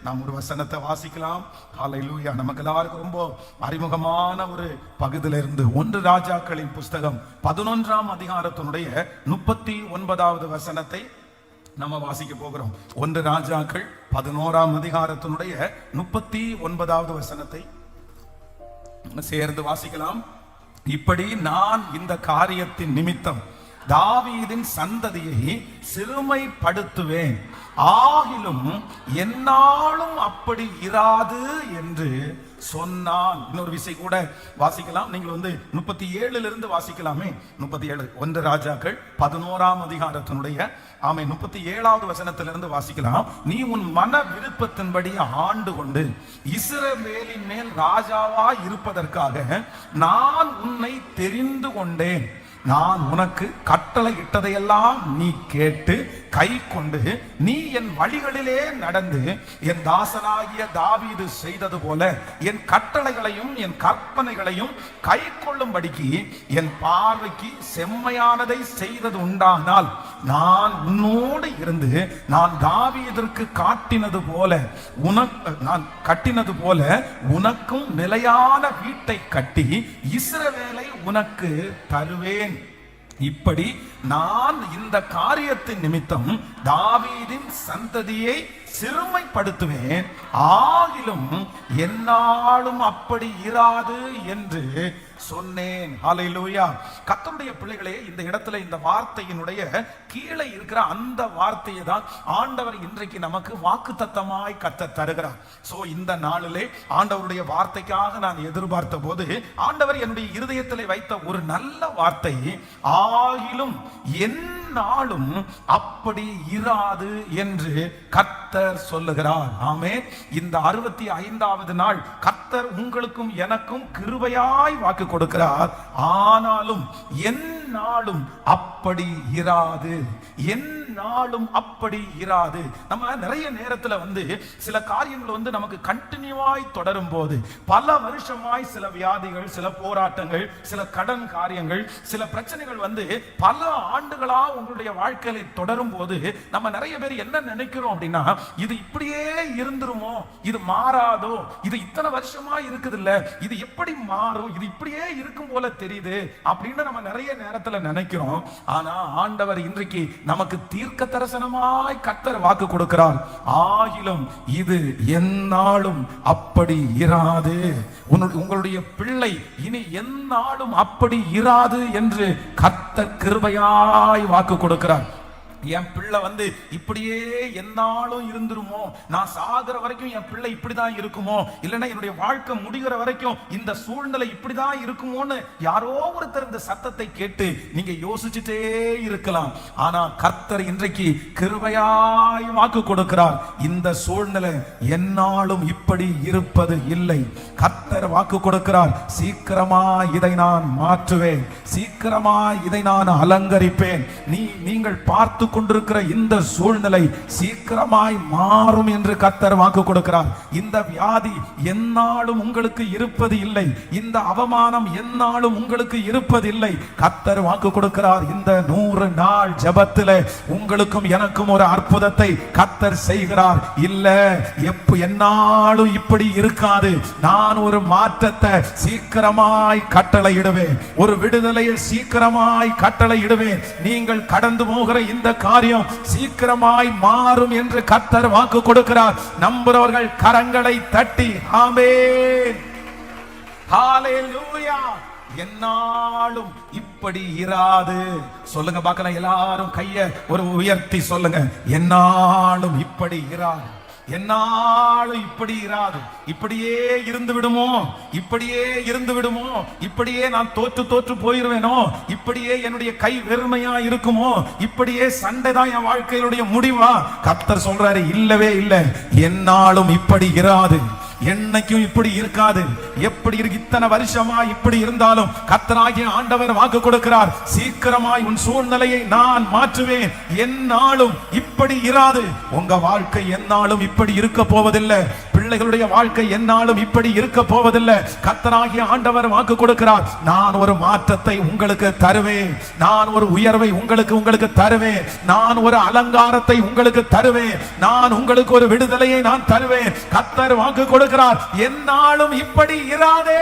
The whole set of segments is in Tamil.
நாம் ஒரு வசனத்தை வாசிக்கலாம். ஹல்லேலூயா. நமக்கு எல்லாருக்கும் ரொம்ப அறிமுகமான ஒரு பகுதியிலிருந்து 1 ராஜாக்களின் புஸ்தகம் 11ஆம் அதிகாரத்தினுடைய 39வது வசனத்தை நம்ம வாசிக்க போகிறோம். 1 ராஜாக்கள் 11ஆம் அதிகாரத்தினுடைய 39வது வசனத்தை சேர்ந்து வாசிக்கலாம். இப்படி நான் இந்த காரியத்தின் நிமித்தம் தாவீதின் சந்ததியை சிறுமைப்படுத்துவேன், ஆகிலும் என்னாலும் அப்படி இராது என்று சொன்னான். இன்னொரு விஷயம் கூட வாசிக்கலாம். நீங்கள் 37 வாசிக்கலாமே. 37 1 ராஜாக்கள் 11ஆம் அதிகாரத்தினுடைய 37வது வசனத்திலிருந்து வாசிக்கலாம். நீ உன் மன விருப்பத்தின்படி ஆண்டு கொண்டு இஸ்ரவேலின் மேல் ராஜாவா இருப்பதற்காக நான் உன்னை தெரிந்து கொண்டேன். நான் உனக்கு கட்டளை இட்டதையெல்லாம் நீ கேட்டு கை கொண்டு நீ என் வழிகளிலே நடந்து என் தாசனாகிய தாவீது செய்தது போல என் கட்டளைகளையும் என் கற்பனைகளையும் கை கொள்ளும்படிக்கு என் பார்வைக்கு செம்மையானதை செய்தது உண்டானால் நான் உன்னோடு இருந்து நான் தாவீதிற்கு காட்டினது போல நான் கட்டினது போல உனக்கும் நிலையான வீட்டை கட்டி இஸ்ரவேலை உனக்கு தருவேன். இப்படி நான் இந்த காரியத்தின் நிமித்தம் தாவீதின் சந்ததியை சிறுமைப்படுத்துவேன், ஆகிலும் என்னாலும் அப்படி இராது என்று சொன்னேன். ஹல்லேலூயா. கர்த்தருடைய பிள்ளைகளே, இந்த இடத்துல இந்த வார்த்தையினுடைய கீழே இருக்கிற அந்த வார்த்தையை தான் ஆண்டவர் இன்றைக்கு நமக்கு வாக்குத்தத்தமாய் கர்த்தர் தருகிறார். சோ இந்த நாளிலே ஆண்டவருடைய வார்த்தைக்காக நான் எதிர்பார்த்த போது ஆண்டவர் என்னுடைய இருதயத்தில் வைத்த ஒரு நல்ல வார்த்தை, ஆகிலும் என்னாலும் அப்படி இராது என்று கர்த்தர் சொல்லுகிறார். ஆமென். இந்த 65வது நாள் கர்த்தர் உங்களுக்கும் எனக்கும் கிருபையாய் வாக்கு கொடுக்கிறார். ஆனாலும் என்னாலும் அப்படி இராது, என்னாலும் அப்படி இராது. நம்ம நிறைய நேரத்துல சில காரியங்கள் நமக்கு கண்டினியூவாய் தொடரும் போது, பல வருஷமாய் சில வியாதிகள், சில போராட்டங்கள், சில கடன் காரியங்கள், சில பிரச்சனைகள் பல ஆண்டுகளா உங்களுடைய வாழ்க்கையில தொடரும் போது நம்ம நிறைய பேர் என்ன நினைக்கிறோம் அப்படின்னா, இது இப்படியே இருந்துருமோ, இது மாறாதோ, இது இத்தனை வருஷமா இருக்குது இல்ல, இது எப்படி மாறும், இது இப்படியே இருக்கும் போல தெரியுது அப்படின்னு நம்ம நிறைய நேரத்துல நினைக்கிறோம். ஆனா ஆண்டவர் இன்றைக்கு நமக்கு தீர்க்க தரிசனமாய் கர்த்தர் வாக்கு கொடுக்கிறார். ஆகிலும் இது என்னாலும் அப்படி இராது. உங்களுடைய பிள்ளை இனி என்னாலும் அப்படி இராது என்று கர்த்தர் கிருபையாய் வாக்கு கொடுக்கிறார். என் பிள்ளை இப்படியே என்னாலும் இருந்துருமோ, நான் சாகிற வரைக்கும் என் பிள்ளை இப்படிதான் இருக்குமோ, இல்லைன்னா என்னுடைய வாழ்க்கை முடிகிற வரைக்கும் இந்த சூழ்நிலை இப்படிதான் இருக்குமோன்னு யாரோ ஒருத்தர் இந்த சத்தத்தை கேட்டு நீங்க யோசிச்சுட்டே இருக்கலாம். ஆனா கர்த்தர் இன்றைக்கு கிருபையாய் வாக்கு கொடுக்கிறார். இந்த சூழ்நிலை என்னாலும் இப்படி இருப்பது இல்லை. கர்த்தர் வாக்கு கொடுக்கிறார். சீக்கிரமா இதை நான் மாற்றுவேன், சீக்கிரமா இதை நான் அலங்கரிப்பேன். நீங்கள் பார்த்து கொண்டிருக்கிற இந்த சூழ்நிலை சீக்கிரமாய் மாறும் என்று கர்த்தர் வாக்கு கொடுக்கிறார். இந்த வியாதி என்னாலும் உங்களுக்கு இருப்பது இல்லை, இந்த அவமானம் என்னாலும் உங்களுக்கு இருப்பது இல்லை. கர்த்தர் வாக்கு கொடுக்கிறார். இந்த 100 நாள் ஜெபத்திலே உங்களுக்கும் எனக்கும் ஒரு அற்புதத்தை கர்த்தர் செய்கிறார். இல்ல, என்னாலும் இப்படி இருக்காது. நான் ஒரு மாற்றத்தை சீக்கிரமாய் கட்டளையிடுவேன், ஒரு விடுதலையை சீக்கிரமாய் கட்டளையிடுவேன். நீங்கள் கடந்து போகிற இந்த காரியம் சீக்கிரமாய் மாறும் என்று கர்த்தர் வாக்கு கொடுக்கிறார். நம்புறவர்கள் கரங்களை தட்டி ஆமென், ஹல்லேலூயா. என்னாலும் இப்படி இராது சொல்லுங்க பார்க்கலாம். எல்லாரும் கையை ஒரு உயர்த்தி சொல்லுங்க. என்னாலும் இப்படி இராது, என்னாலும் இப்படி இராது. இப்படியே இருந்து விடுமோ, இப்படியே இருந்து விடுமோ, இப்படியே நான் தோற்று போயிருவேனோ, இப்படியே என்னுடைய கை வெறுமையா இருக்குமோ, இப்படியே சண்டை தான் என் வாழ்க்கையினுடைய முடிவா? கர்த்தர் சொல்றாரு, இல்லவே இல்லை, என்னாலும் இப்படி இராது, என்னைக்கும் இப்படி இருக்காது. எப்படி இருக்கு, இத்தனை வருஷமா இப்படி இருந்தாலும் கர்த்தராகிய ஆண்டவர் வாக்கு கொடுக்கிறார். சீக்கிரமாய் உன் சூழ்நிலையை நான் மாற்றுவேன், என்னாலும் இப்படி இராது. உங்க வாழ்க்கை என்னாலும் இப்படி இருக்க போவதில்லை. பிள்ளைகளுடைய வாழ்க்கை என்னாலும் இப்படி இருக்க போவதில்லை. கர்த்தராகிய ஆண்டவர் வாக்கு கொடுக்கிறார், நான் ஒரு மாற்றத்தை உங்களுக்கு தருவேன், நான் ஒரு உயர்வை உங்களுக்கு தருவேன், நான் ஒரு அலங்காரத்தை உங்களுக்கு தருவேன், நான் உங்களுக்கு ஒரு விடுதலையை நான் தருவேன். கர்த்தர் வாக்கு கொடுக்கிறார், என்னாலும் இப்படி இராதே.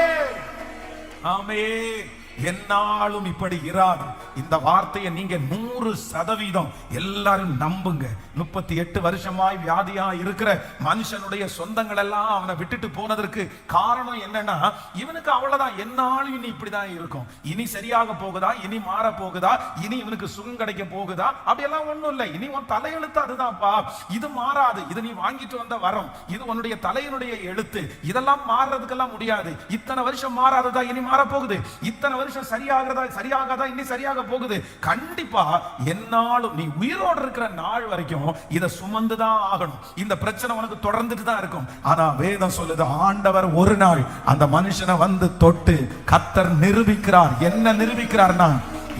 ஆமென். என்னாலும் இப்படி இராது. இந்த வார்த்தையை நீங்க 100% எல்லாரும் நம்புங்க. 38 வருஷமாய் வியாதியா இருக்கிற மனுஷனுடைய சொந்தங்கள் எல்லாம் அவனை விட்டுட்டு போனதற்கு காரணம் என்னன்னா, இவனுக்கு அவ்வளவுதான், என்னாலும் இனி இப்படிதான் இருக்கும், இனி சரியாக போகுதா, இனி மாற போகுதா, இனி இவனுக்கு சுகம் கிடைக்க போகுதா, அப்படியெல்லாம் ஒண்ணும் இல்லை. இனி உன் தலையெழுத்து அதுதான்ப்பா, இது மாறாது, இது நீ வாங்கிட்டு வந்த வரம், இது உன்னுடைய தலையினுடைய எழுத்து, இதெல்லாம் மாறுறதுக்கெல்லாம் முடியாது. இத்தனை வருஷம் மாறாததா இனி மாற போகுது, இத்தனை வருஷம் சரியாகாதா இனி சரியாக போகுது. கண்டிப்பா என்னாலும் நீ உயிரோடு இருக்கிற நாள் வரைக்கும் இதை சுமந்துதான் ஆகணும். இந்த பிரச்சனை உனக்கு தொடர்ந்துட்டு தான் இருக்கும். ஆனா வேதம் சொல்லுது, ஆண்டவர் ஒரு நாள் அந்த மனுஷனை வந்து தொட்டு கர்த்தர் நிரூபிக்கிறார். என்ன நிரூபிக்கிறார்னா,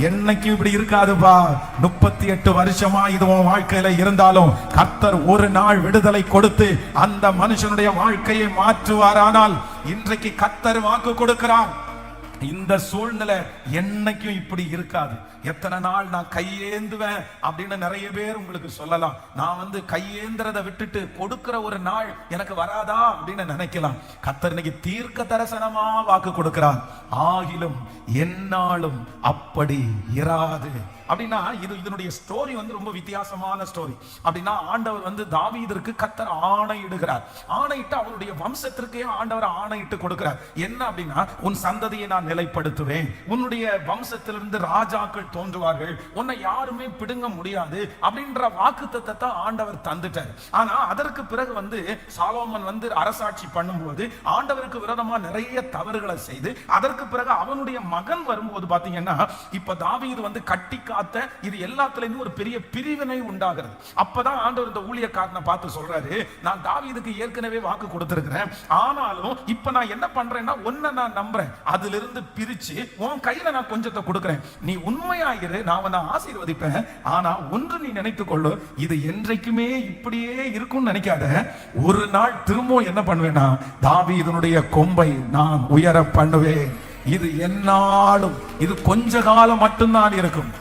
என்னைக்கும் இப்படி இருக்காதுப்பா, 38 வருஷமா இது உன் வாழ்க்கையில இருந்தாலும் கர்த்தர் ஒரு நாள் விடுதலை கொடுத்து அந்த மனுஷனுடைய வாழ்க்கையை மாற்றுவாரானால், இன்றைக்கு கர்த்தர் வாக்கு கொடுக்கிறார், இந்த சூழ்நிலை என்னைக்கும் இப்படி இருக்காது. எத்தனை நாள் நான் கையேந்துவேன் அப்படின்னு நிறைய பேர் உங்களுக்கு சொல்லலாம். நான் வந்து கையேந்திரதை விட்டுட்டு கொடுக்கிற ஒரு நாள் எனக்கு வராதா அப்படின்னு நினைக்கலாம். கர்த்தர் இன்னைக்கு தீர்க்க தரிசனமா வாக்கு கொடுக்கிறார், ஆகிலும் என்னாலும் அப்படி இராது. அப்படின்னா இதனுடைய ஸ்டோரி வந்து ரொம்ப வித்தியாசமான ஸ்டோரி. அப்படின்னா ஆண்டவர் வந்து தாவீதுக்கு கர்த்தர் ஆணையிடுகிறார். ஆணையிட்டு அவருடைய வம்சத்திற்கே ஆண்டவர் ஆணையிட்டு கொடுக்கிறார். என்ன அப்படின்னா, உன் சந்ததியை நான் நிலைப்படுத்துவேன், உன்னுடைய வம்சத்திலிருந்து ராஜாக்கள் தோன்றுவார்கள், உன்னை யாருமே பிடுங்க முடியாது அப்படின்ற வாக்குத்தத்தத்தை ஆண்டவர் தந்துட்டார். ஆனா அதற்கு பிறகு வந்து சாலோமன் வந்து அரசாட்சி பண்ணும்போது ஆண்டவருக்கு விரோதமா நிறைய தவறுகளை செய்து, அதற்கு பிறகு அவனுடைய மகன் வரும்போது பாத்தீங்கன்னா, இப்ப தாவீது வந்து கட்டி இது எல்லாத்துலயும் ஒரு பெரிய பிரிவினை உண்டாகிறது. அப்பதான் ஆண்டவர் இந்த ஊழியக்காரனை பார்த்து சொல்றாரு, நான் தாவீதுக்கு ஏற்கனவே வாக்கு கொடுத்திருக்கிறேன், ஆனாலும் இப்ப நான் என்ன பண்றேன்னா, உன்னை நான் நம்புறேன், அதிலிருந்து பிரிச்சு உன் கையில நான் கொஞ்சத்தை கொடுக்கிறேன், நீ உண்மையாயிரு, நான் உன்னை ஆசீர்வதிப்பேன். ஆனா ஒன்று நீ நினைத்துக் கொள்ளு, இது என்றைக்குமே இப்படியே இருக்கும்னு நினைக்காத. ஒரு நாள் திரும்பவும் என்ன பண்ணுவேன்னா, தாவீதுனுடைய கொம்பை நான் உயர பண்ணுவேன். இது என்னாலும், இது கொஞ்ச காலம் மட்டும்தான் இருக்கும்,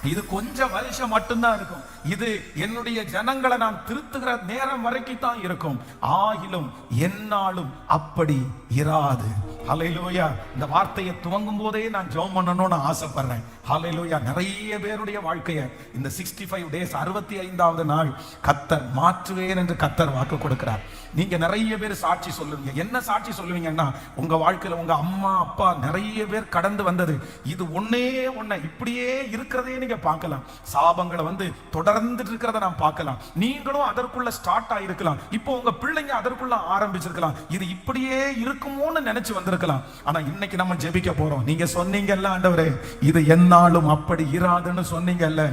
இது கொஞ்சம் வருஷம் மட்டும்தான் இருக்கும், இது என்னுடைய ஜனங்களை நான் திருத்துகிற நேரம் வரைக்கும் தான் இருக்கும், ஆகிலும் என்னாலும் அப்படி இராது. ஹல்லேலூயா. இந்த வார்த்தையை துவங்கும் போதே நான் ஜெபம் பண்ணணும்னு ஆசைப்படுறேன். ஹல்லேலூயா. நிறைய பேருடைய வாழ்க்கையை இந்த 65 டேஸ் 65வது நாள் கர்த்தர் மாற்றுவேன் என்று கர்த்தர் வாக்கு கொடுக்கிறார். நீங்க நிறைய பேர் சாட்சி சொல்லுவீங்க. என்ன சாட்சி சொல்லுவீங்கன்னா, உங்க வாழ்க்கையில உங்க அம்மா அப்பா நிறைய பேர் கடந்து வந்தது இது ஒன்னே இப்படியே இருக்கிறதே நீங்க பார்க்கலாம். சாபங்களை வந்து தொடர்ந்துட்டு இருக்கிறத நான் பார்க்கலாம். நீங்களும் அதற்குள்ள ஸ்டார்ட் ஆயிருக்கலாம். இப்போ உங்க பிள்ளைங்க அதற்குள்ள ஆரம்பிச்சிருக்கலாம். இது இப்படியே இருக்குமோன்னு நினைச்சு வந்திருக்கலாம். ஆனா இன்னைக்கு நம்ம ஜெபிக்க போறோம். நீங்க சொன்னீங்கல்ல, ஆண்டவரே இது என்னாலும் அப்படி இராதுன்னு சொன்னீங்கல்ல,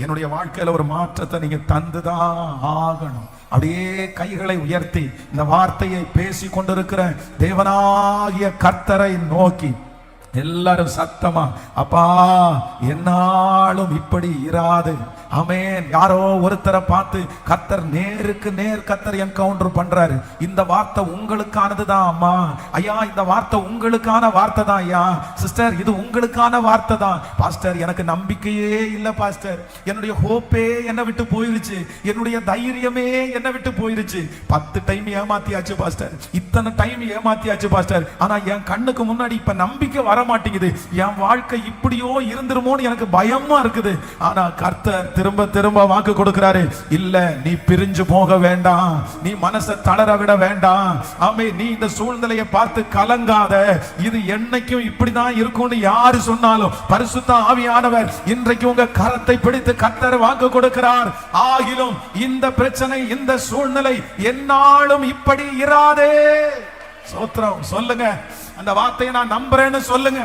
என்னுடைய வாழ்க்கையில ஒரு மாற்றத்தை நீங்க தந்துதான் ஆகணும். அப்படியே கைகளை உயர்த்தி இந்த வார்த்தையை பேசி கொண்டிருக்கிற தேவனாகிய கர்த்தரை நோக்கி எல்லாரும் சத்தமா, அப்பா என்னாலும் இப்படி இராது. ஆமென். யாரோ ஒருத்தரை பார்த்து கர்த்தர் நேருக்கு நேர் கர்த்தர் என்கவுண்டர் பண்றாரு. இந்த வார்த்தை உங்களுக்கானது தான் அம்மா, ஐயா இந்த வார்த்தை உங்களுக்கான வார்த்தை தான் ஐயா, சிஸ்டர் இது உங்களுக்கான வார்த்தை தான். பாஸ்டர் எனக்கு நம்பிக்கையே இல்லை பாஸ்டர், என்னுடைய ஹோப்பே என்னை விட்டு போயிருச்சு, என்னுடைய தைரியமே என்னை விட்டு போயிருச்சு. 10 டைம் ஏமாத்தியாச்சு பாஸ்டர், இத்தனை டைம் ஏமாத்தியாச்சு பாஸ்டர், ஆனா என் கண்ணுக்கு முன்னாடி இப்ப நம்பிக்கை வர மாட்டேங்குது, என் வாழ்க்கை இப்படியோ இருந்துருமோன்னு எனக்கு பயமா இருக்குது. ஆனா கர்த்தர் திரும்ப திரும்ப வாக்கு கொடுக்கிறாரு, இல்ல நீ பிரிஞ்சு போக வேண்டாம், நீ மனசை தளர விட வேண்டாம். ஆமென். நீ இந்த சூழ்நிலையை பார்த்து கலங்காத, இது என்னைக்கும் இப்படிதான் இருக்கும்னு யாரு சொன்னாலும் பரிசுத்த ஆவியானவர் இன்றைக்கு உங்க கரத்தை பிடித்து கர்த்தர் வாக்கு கொடுக்கிறார், ஆகிலும் இந்த பிரச்சனை இந்த சூழ்நிலை என்னாலும் இப்படி இராதே. சோத்திரம் சொல்லுங்க, அந்த வார்த்தையை நான் நம்புறேன்னு சொல்லுங்க.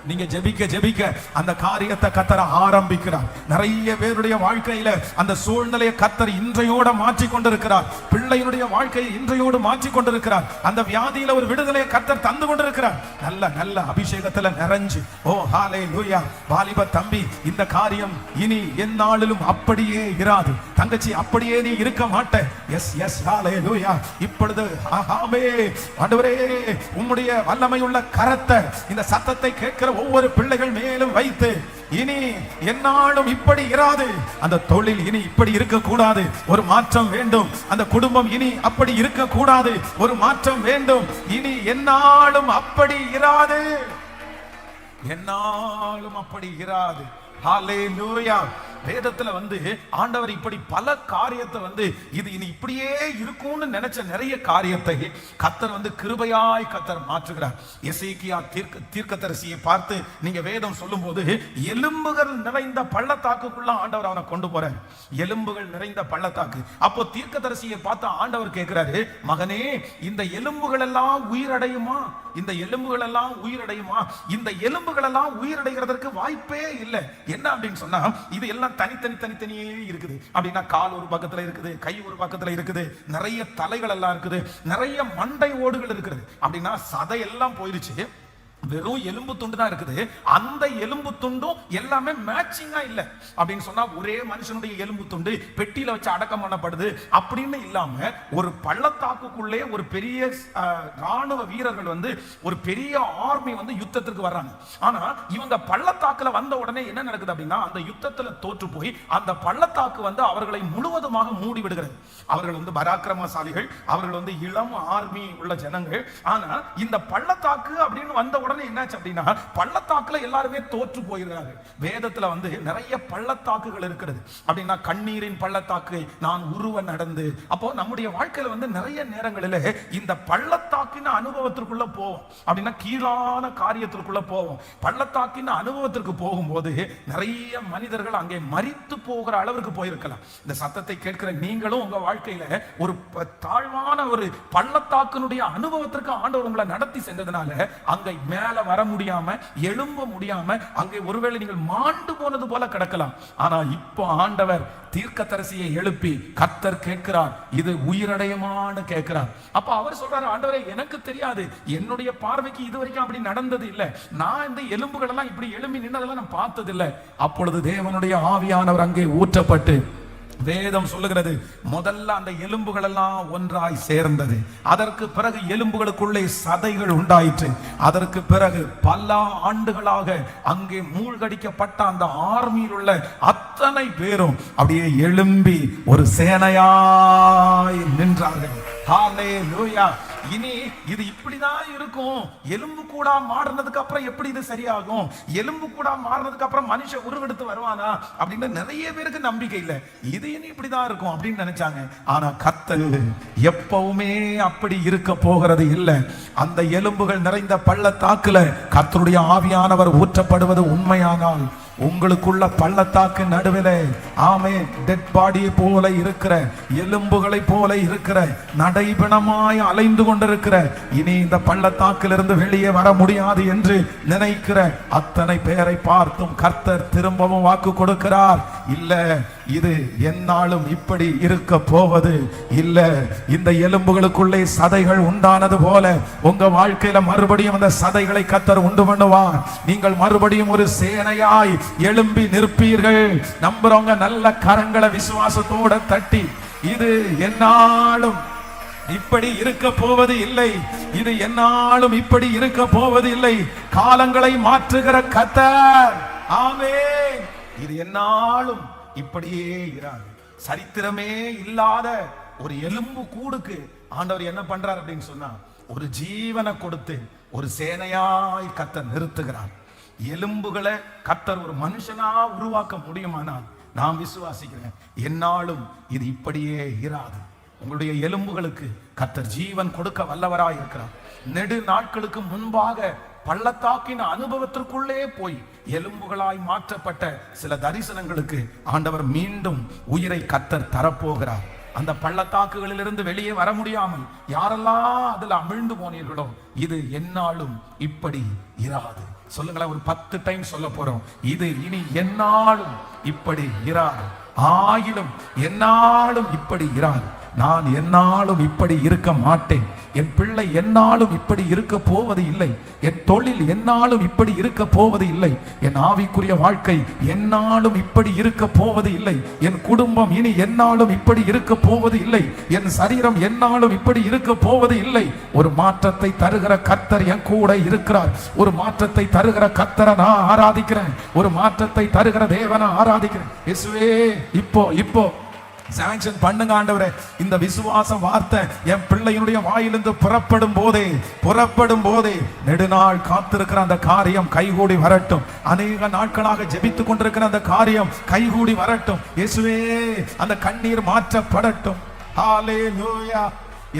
நீங்க ஜெபிக்க ஜெபிக்க அந்த காரியத்தை கத்தர் ஆரம்பிக்கிறார். நிறைய பேருடைய வாழ்க்கையில அந்த சூழ்நிலையை கத்தர் இன்றையோட மாற்றி கொண்டிருக்கிறார். பிள்ளையினுடைய வாழ்க்கையை இன்றையோடு மாற்றி கொண்டிருக்கிறார். அந்த வியாதியில ஒரு விடுதலையை கத்தர் தந்து கொண்டிருக்கிறார். நல்ல நல்ல அபிஷேகத்துல நிறைஞ்சு ஓ ஹல்லேலூயா. வாலிப தம்பி, இந்த காரியம் இனி எந்நாளிலும் அப்படியே இராது. தங்கச்சி, அப்படியே நீ இருக்க மாட்ட. எஸ் எஸ் ஹல்லேலூயா. இப்பொழுது ஆமே ஆண்டவரே, உம்முடைய வல்லமையுள்ள கரத்தை இந்த சத்தத்தை கேட்கிற ஒவ்வொரு பிள்ளைகள் மேலும் வைத்து, இனி என்னாலும் இப்படி இராது. அந்த தொழில் இனி இப்படி இருக்க கூடாது, ஒரு மாற்றம் வேண்டும். அந்த குடும்பம் இனி அப்படி இருக்க கூடாது, ஒரு மாற்றம் வேண்டும். இனி என்னாலும் அப்படி இராது, என்னாலும் அப்படி இராது. ஹல்லேலூயா. வேதத்துல ஆண்டவர் இப்படி பல காரியத்தை இது இனி இப்படியே இருக்கும்னு நினைச்ச நிறைய காரியத்தை கர்த்தர் கிருபையாய் கர்த்தர் மாற்றுகிறார். எசேக்கியா தீர்க்கதரிசியை பார்த்து நீங்க வேதம் சொல்லும் போது, எலும்புகள் நிறைந்த பள்ளத்தாக்குக்குள்ள ஆண்டவர் அவனை கொண்டு போறார். எலும்புகள் நிறைந்த பள்ளத்தாக்கு. அப்போ தீர்க்கதரிசியை பார்த்து ஆண்டவர் கேட்கிறாரு, மகனே, இந்த எலும்புகள் எல்லாம் உயிரடையுமா? இந்த எலும்புகள் எல்லாம் உயிரடையுமா? இந்த எலும்புகள் எல்லாம் உயிரடைகிறதற்கு வாய்ப்பே இல்லை. என்ன அப்படின்னு சொன்னா, இது எல்லாம் தனித்தனியே இருக்குது. அப்படின்னா கால் ஒரு பக்கத்துல இருக்குது, கை ஒரு பக்கத்துல இருக்குது, நிறைய தலைகள் எல்லாம் இருக்குது, நிறைய மண்டை ஓடுகள் இருக்குது. அப்படின்னா சதை எல்லாம் போயிருச்சு, வெறும் எலும்பு துண்டு தான் இருக்குது. அந்த எலும்பு துண்டும் எல்லாமே மேட்சிங்கா இல்ல. அப்படின்னு சொன்னா ஒரே மனுஷனுடைய எலும்பு துண்டு பெட்டியில வச்சு அடக்கம் பண்ணப்படுது அப்படின்னு இல்லாம, ஒரு பள்ளத்தாக்குக்குள்ளே ஒரு பெரிய ராணுவ வீரர்கள் ஒரு பெரிய ஆர்மி யுத்தத்திற்கு வர்றாங்க. ஆனா இவங்க பள்ளத்தாக்குல வந்த உடனே என்ன நடக்குது அப்படின்னா, அந்த யுத்தத்துல தோற்று போய் அந்த பள்ளத்தாக்கு அவர்களை முழுவதுமாக மூடி விடுகிறது. அவர்கள் பராக்கிரமசாலிகள், அவர்கள் இளம் ஆர்மி உள்ள ஜனங்கள். ஆனா இந்த பள்ளத்தாக்கு அப்படின்னு வந்த உடனே என்னாச்சு அப்படின்னா, பள்ளத்தாக்குல எல்லாருமே தோற்று போயிருக்கிறார்கள். வேதத்துல நிறைய பள்ளத்தாக்குகள் இருக்கிறது. அப்படின்னா கண்ணீரின் பள்ளத்தாக்கு நான் உருவ நடந்து. அப்போ நம்முடைய வாழ்க்கையில நிறைய நேரங்களில் இந்த பள்ளத்தாக்கின் அனுபவத்திற்குள்ள போவோம். அப்படின்னா கீழான காரியத்திற்குள்ள போவோம். பள்ளத்தாக்கின் அனுபவத்திற்கு போகும்போது நிறைய மனிதர்கள் அங்கே மரித்து போகிற அளவிற்கு போயிருக்கலாம். இந்த சத்தத்தை கேட்கிற நீங்களும் உங்க வாழ்க்கையில ஒரு தாழ்வான ஒரு பள்ளத்தாக்கினுடைய அனுபவத்திற்கு ஆண்டவர் உங்களை நடத்தி சென்றதுனால அங்க மேல வர முடியாம, எழும்ப முடியாம, அங்கே ஒருவேளை நீங்கள் மாண்டு போனது போல கிடக்கலாம். ஆனா இப்போ ஆண்டவர் தீர்க்கதரிசியை எழுப்பி கர்த்தர் கேட்கிறார், இது உயிரடையுமான்னு கேட்கிறார். அப்ப அவர் சொல்றாரு, ஆண்டவரே, எனக்கு தெரியாது, என்னுடைய பார்வைக்கு இதுவரைக்கும் அப்படி நடந்தது இல்லை. நான் இந்த எலும்புகள் எல்லாம் இப்படி எழும்பி நின்னதெல்லாம் நான் பார்த்தது இல்லை. அப்பொழுது தேவனுடைய ஆவியானவர் அங்கே ஊற்றப்பட்டு, வேதம் சொல்லுகிறது, முதல்ல அந்த எலும்புகள் எல்லாம் ஒன்றாய் சேர்ந்தது. அதற்கு பிறகு எலும்புகளுக்குள்ளே சதைகள் உண்டாயிற்று. அதற்கு பிறகு பல ஆண்டுகளாக அங்கே மூழ்கடிக்கப்பட்ட அந்த ஆர்மியில் உள்ள அத்தனை பேரும் அப்படியே எழும்பி ஒரு சேனையாய் நின்றார்கள். ஹல்லேலூயா. இனி இது இப்படிதான் இருக்கும். எலும்பு கூட மாறினதுக்கு அப்புறம் எப்படி இது சரியாகும்? எலும்பு கூட மாறினதுக்கு அப்புறம் மனுஷன் உருவெடுத்து வருவானா அப்படின்னு நிறைய பேருக்கு நம்பிக்கை இல்லை. இது இனி இப்படிதான் இருக்கும் அப்படின்னு நினைச்சாங்க. ஆனா கர்த்தர் எப்பவுமே அப்படி இருக்க போகிறது இல்லை. அந்த எலும்புகள் நிறைந்த பள்ளத்தாக்குல கர்த்தருடைய ஆவியானவர் ஊற்றப்படுவது உண்மையானால், உங்களுக்குள்ள பள்ளத்தாக்கு நடுவிலே ஆமே டெட் பாடியை போல இருக்கிற, எலும்புகளை போல இருக்கிற, நடைபிணமாய் அலைந்து கொண்டிருக்கிற, இனி இந்த பள்ளத்தாக்கிலிருந்து வெளியே வர முடியாது என்று நினைக்கிற அத்தனை பேரை பார்த்தும் கர்த்தர் திரும்பவும் வாக்கு கொடுக்கிறார், இல்ல, இது என்னாலும் இப்படி இருக்க போவது இல்ல. இந்த எலும்புகளுக்குள்ளே சதைகள் உண்டானது போல உங்க வாழ்க்கையில மறுபடியும் அந்த சதைகளை கர்த்தர் உண்டு பண்ணுவார். நீங்கள் மறுபடியும் ஒரு சேனையாய் எழும்பி நிற்பீர்கள். நம்புறவங்க நல்ல கரங்களை விசுவாசத்தோட தட்டி, இது என்னாலும் இப்படி இருக்க போவது இல்லை, இது என்னாலும் இப்படி இருக்க போவது இல்லை. காலங்களை மாற்றுகிற கர்த்தர், ஆமென். இது என்னாலும் இப்படியே இராது. சரித்திரமே இல்லாத ஒரு எலும்பு கூடுக்கு ஆண்டவர் என்ன பண்றார் அப்படின்னு சொன்னா, ஒரு ஜீவனை கொடுத்து ஒரு சேனையாய் கர்த்தர் நிறுத்துகிறார். எலும்புகளை கர்த்தர் ஒரு மனுஷனா உருவாக்க முடியுமானால் நான் விசுவாசிக்கிறேன், என்னாலும் இது இப்படியே இராது. உங்களுடைய எலும்புகளுக்கு கர்த்தர் ஜீவன் கொடுக்க வல்லவராய் இருக்கிறார். நெடு நாட்களுக்கு முன்பாக பள்ளத்தாக்கின் அனுபவத்திற்குள்ளே போய் எலும்புகளாய் மாற்றப்பட்ட சில தரிசனங்களுக்கு ஆண்டவர் மீண்டும் உயிரை கர்த்தர் தரப்போகிறார். அந்த பள்ளத்தாக்குகளிலிருந்து வெளியே வர முடியாமல் யாரெல்லாம் அதுல அமிழ்ந்து போனீர்களோ, இது என்னாலும் இப்படி இராது. சொல்லுங்களேன், ஒரு 10 டைம் சொல்ல போறோம். இது இனி என்னாலும் இப்படி இராது, ஆயிலும் என்னாலும் இப்படி இராது. நான் என்னாலும் இப்படி இருக்க மாட்டேன். என் பிள்ளை என்னாலும் இப்படி இருக்க போவது இல்லை. என் தொழில் என்னாலும் இப்படி இருக்க போவது இல்லை. என் ஆவிக்குரிய வாழ்க்கை என்னாலும் இப்படி இருக்க போவது இல்லை. என் குடும்பம் இனி என்னாலும் இப்படி இருக்க போவது இல்லை. என் சரீரம் என்னாலும் இப்படி இருக்க போவது இல்லை. ஒரு மாற்றத்தை தருகிற கர்த்தர் என் கூட இருக்கிறார். ஒரு மாற்றத்தை தருகிற கர்த்தரை நான் ஆராதிக்கிறேன். ஒரு மாற்றத்தை தருகிற தேவனை ஆராதிக்கிறேன். இயேசுவே, இப்போ சாங்ஷன் பண்ணுங்க ஆண்டவரே. இந்த விசுவாச வார்த்தை என் பிள்ளையினுடைய வாயிலிருந்து புறப்படும் போதே நெடுநாள் காத்திருக்கிற அந்த காரியம் கைகூடி வரட்டும். அநேக நாட்களாக ஜெபித்துக் கொண்டிருக்கிற அந்த காரியம் கைகூடி வரட்டும். இயேசுவே, அந்த கண்ணீர் மாற்றப்படட்டும். ஹல்லேலூயா.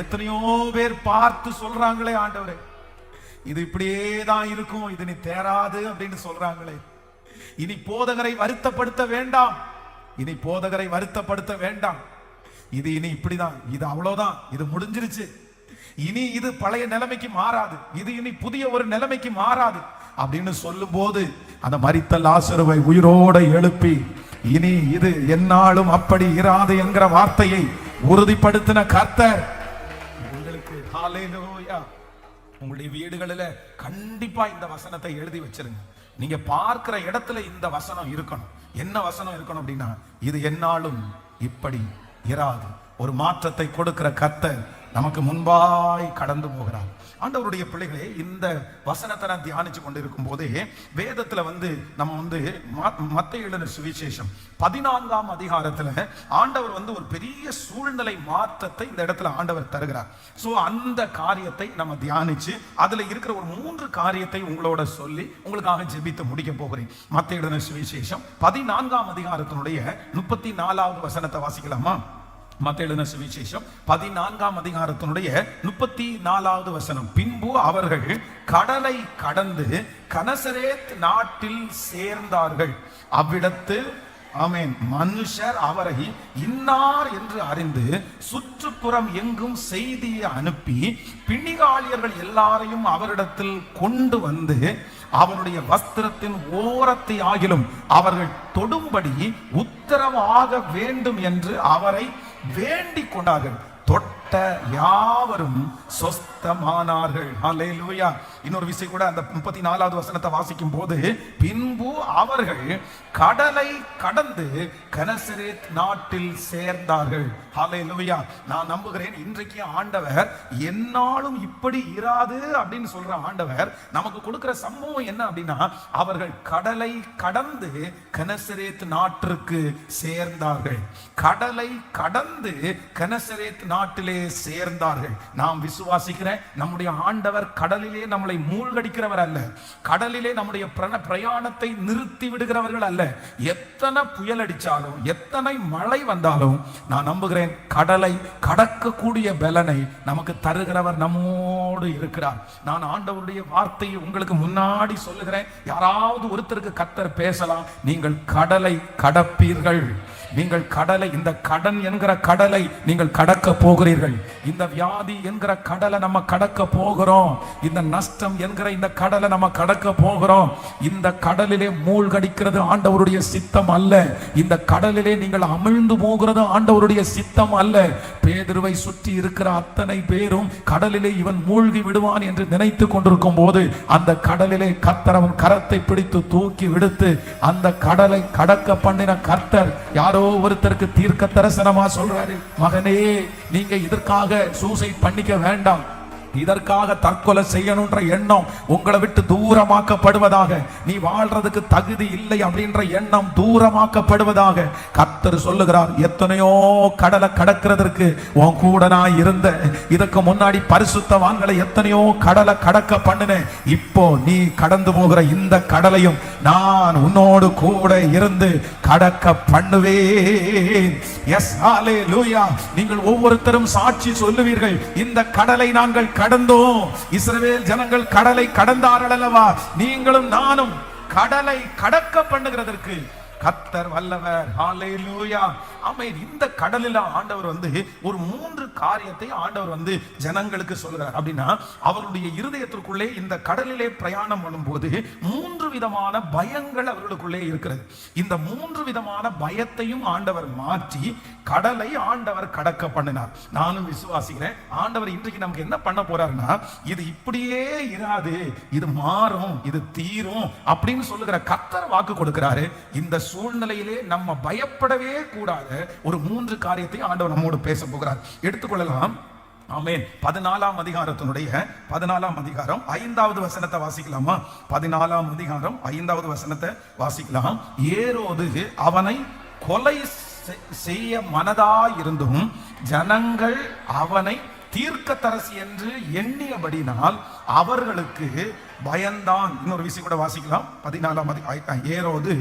எத்தனையோ பேர் பார்த்து சொல்றாங்களே, ஆண்டவரே இது இப்படியே தான் இருக்கும், இது நீ தேராது அப்படின்னு சொல்றாங்களே. இனி போதகரை வருத்தப்படுத்த வேண்டாம், இனி போதகரை வருத்தப்படுத்த வேண்டாம். இது இனி இப்படிதான், இது அவ்வளவுதான், இது முடிஞ்சிருச்சு. இனி இது பழைய நிலைமைக்கு மாறாது, இது இனி புதிய ஒரு நிலைமைக்கு மாறாது அப்படின்னு சொல்லும் போது அந்த மரித்த லாசருவை உயிரோட எழுப்பி இனி இது என்னாலும் அப்படி இராது என்கிற வார்த்தையை உறுதிப்படுத்தின கர்த்தர் உங்களுக்கு. ஹல்லேலூயா. உங்களுடைய வீடுகளில் கண்டிப்பா இந்த வசனத்தை எழுதி வச்சிருங்க. நீங்க பார்க்கிற இடத்துல இந்த வசனம் இருக்கணும். என்ன வசனம் இருக்கணும் அப்படின்னா, இது என்னாலும் இப்படி இராது. ஒரு மாற்றத்தை கொடுக்கிற கர்த்தர் நமக்கு முன்பாய் கடந்து போகிறார். ஆண்டவருடைய பிள்ளைகளே, இந்த வசனத்தை நான் தியானிச்சு கொண்டிருக்கும் போதே வேதத்துல நம்ம மத்தேயு எழுதின சுவிசேஷம் 14ஆம் அதிகாரத்துல ஆண்டவர் ஒரு பெரிய சூழ்நிலை மாற்றத்தை இந்த இடத்துல ஆண்டவர் தருகிறார். சோ அந்த காரியத்தை நம்ம தியானிச்சு அதுல இருக்கிற ஒரு 3 காரியத்தை உங்களோட சொல்லி உங்களுக்காக ஜெபித்து முடிக்க போகிறேன். மத்தேயு எழுதின சுவிசேஷம் 14ஆம் அதிகாரத்தினுடைய 34வது வசனத்தை வாசிக்கலாமா? மத்தேயு எழுதின சுவிசேஷம் 14ஆம் அதிகாரத்தினுடைய 34வது வசனம். பின்பு அவர்கள் கடலை கடந்து கனசரேத் நாட்டில் சேர்ந்தார்கள். அவ்விடத்து ஆமென் மனுஷர் அவரை இன்னார் என்று அறிந்து சுற்றுப்புறம் எங்கும் செய்தியை அனுப்பி பிணிகாளியர்கள் எல்லாரையும் அவரிடத்தில் கொண்டு வந்து அவருடைய வஸ்திரத்தின் ஓரத்தை ஆகிலும் அவர்கள் தொடும்படி உத்தரவாக வேண்டும் என்று அவரை வேண்டிக் கொண்டார்கள். தொட்ட யாவரும் சொஸ்தமானார்கள். ஹல்லேலூயா. இன்னொரு விஷயம் கூட அந்த 34வது வசனத்தை வாசிக்கும் போது, பின்பு அவர்கள் கடலை கடந்து கனசரேத் நாட்டில் சேர்ந்தார்கள். ஹல்லேலூயா. நான் நம்புகிறேன் இன்றைக்கு ஆண்டவர் என்னாலும் இப்படி இராது அப்படின்னு சொல்ற ஆண்டவர் நமக்கு கொடுக்கிற சம்பவம் என்ன அப்படின்னா, அவர்கள் கடலை கடந்து கனசரேத் நாட்டிற்கு சேர்ந்தார்கள். கடலை கடந்து கனசரேத் நாட்டிலே சேர்ந்தார்கள். நாம் விசுவாசிக்கிறேன், நம்முடைய ஆண்டவர் கடலிலே நம்மளை மூழ்கடிக்கிறவர் அல்ல. கடலிலே நம்முடைய பிரயாணத்தை நிறுத்தி விடுகிறவர்கள் அல்ல. எத்தனை புயல் அடிச்சாலும் எத்தனை மழை வந்தாலும் நான் நம்புகிறேன் கடலை கடக்கக்கூடிய பலனை நமக்கு தருகிறவர் நம்மோடு இருக்கிறார். நான் ஆண்டவருடைய வார்த்தையை உங்களுக்கு முன்னாடி சொல்லுகிறேன். யாராவது ஒருத்தருக்கு கர்த்தர் பேசலாம், நீங்கள் கடலை கடப்பீர்கள். நீங்கள் கடலை, இந்த கடன் என்கிற கடலை நீங்கள் கடக்க போகிறீர்கள். இந்த வியாதி என்கிற கடலை நம்ம கடக்க போகிறோம். இந்த நஷ்டம் என்கிற இந்த கடலை நம்ம கடக்க போகிறோம். இந்த கடலிலே மூழ்கடிக்கிறது ஆண்டவருடைய சித்தம் அல்ல. இந்த கடலிலே நீங்கள் அமிழ்ந்து போகிறது ஆண்டவருடைய சித்தம் அல்ல. பேதுருவை சுற்றி இருக்கிற அத்தனை பேரும் கடலிலே இவன் மூழ்கி விடுவான் என்று நினைத்து கொண்டிருக்கும் போது அந்த கடலிலே கர்த்தர் அவன் கரத்தை பிடித்து தூக்கி விடுத்து அந்த கடலை கடக்க பண்ணின கர்த்தர் யாரோ ஒருத்தருக்கு தீர்க்க தரிசனமா சொல்றாரு, மகனே நீங்க இதற்காக சூசைட் பண்ணிக்க வேண்டாம், இதற்காக தற்கொலை செய்யணும்ன்ற எண்ணம் உங்களை விட்டு தூரமாக்கப்படுவதாக, நீ வாழ்றதுக்கு தகுதி இல்லை அப்படின்ற எண்ணம் தூரமாக்கப்படுவதாக கர்த்தர் சொல்லுகிறார். எத்தனையோ கடலை கடக்கிறதற்கு உன் கூட நான் இருந்த, இதற்கு முன்னாடி பரிசுத்தவான்களை எத்தனையோ கடலை கடக்க பண்ணினேன். இப்போ நீ கடந்து போகிற இந்த கடலையும் நான் உன்னோடு கூட இருந்து கடக்க பண்ணுவேன். எஸ், ஹல்லேலூயா. நீங்கள் ஒவ்வொருத்தரும் சாட்சி சொல்லுவீர்கள், இந்த கடலை நாங்கள் கடந்தோம். இஸ்ரவேல் ஜனங்கள் கடலை கடந்தார்கள் அல்லவா? நீங்களும் நானும் கடலை கடக்க பண்ணுகிறதற்கு கர்த்தர் வல்லவர். ஹalleluya. ஆமென். இந்த கடலில ஆண்டவர் வந்து ஒரு 3 காரியத்தை ஆண்டவர் வந்து ஜனங்களுக்கு சொல்றார். அப்படின்னா அவருடைய இருதயத்திற்குள்ளே இந்த கடலிலே பிரயாணம் பண்ணும்போது 3 விதமான பயங்கள் அவர்களுக்குள்ளே இருக்கிறது. இந்த 3 விதமான பயத்தையும் ஆண்டவர் மாற்றி கடலை ஆண்டவர் கடக்க பண்ணினார். நானும் விசுவாசிக்கிறேன் ஆண்டவர் இன்றைக்கு நமக்கு என்ன பண்ண போறாருன்னா, இது இப்படியே இராது, இது மாறும், இது தீரும் அப்படின்னு சொல்லுகிற கர்த்தர் வாக்கு கொடுக்கிறாரு. இந்த சூழ்நிலையிலே நம்ம பயப்படவே கூடாது. ஒரு 3 காரியத்தை ஆண்டவர் நம்மோடு பேச போகிறார். எடுத்துக்கொள்ளலாம். ஆமென். 14ஆம் அதிகாரத்தினுடைய 14ஆம் அதிகாரம் 5வது வசனத்தை வாசிக்கலாமா? 14ஆம் அதிகாரம் 5வது வசனத்தை வாசிக்கலாம். ஏரோது அவனை கொலை செய்ய மனதாயிருந்தும் ஜனங்கள் அவனை தீர்க்கதரிசி என்று எண்ணியபடினால் அவர்களுக்கு பயந்தான். இன்னொரு விஷயம் கூட வாசிக்கலாம். 14ஆம் அதிகாரம். ஏரோது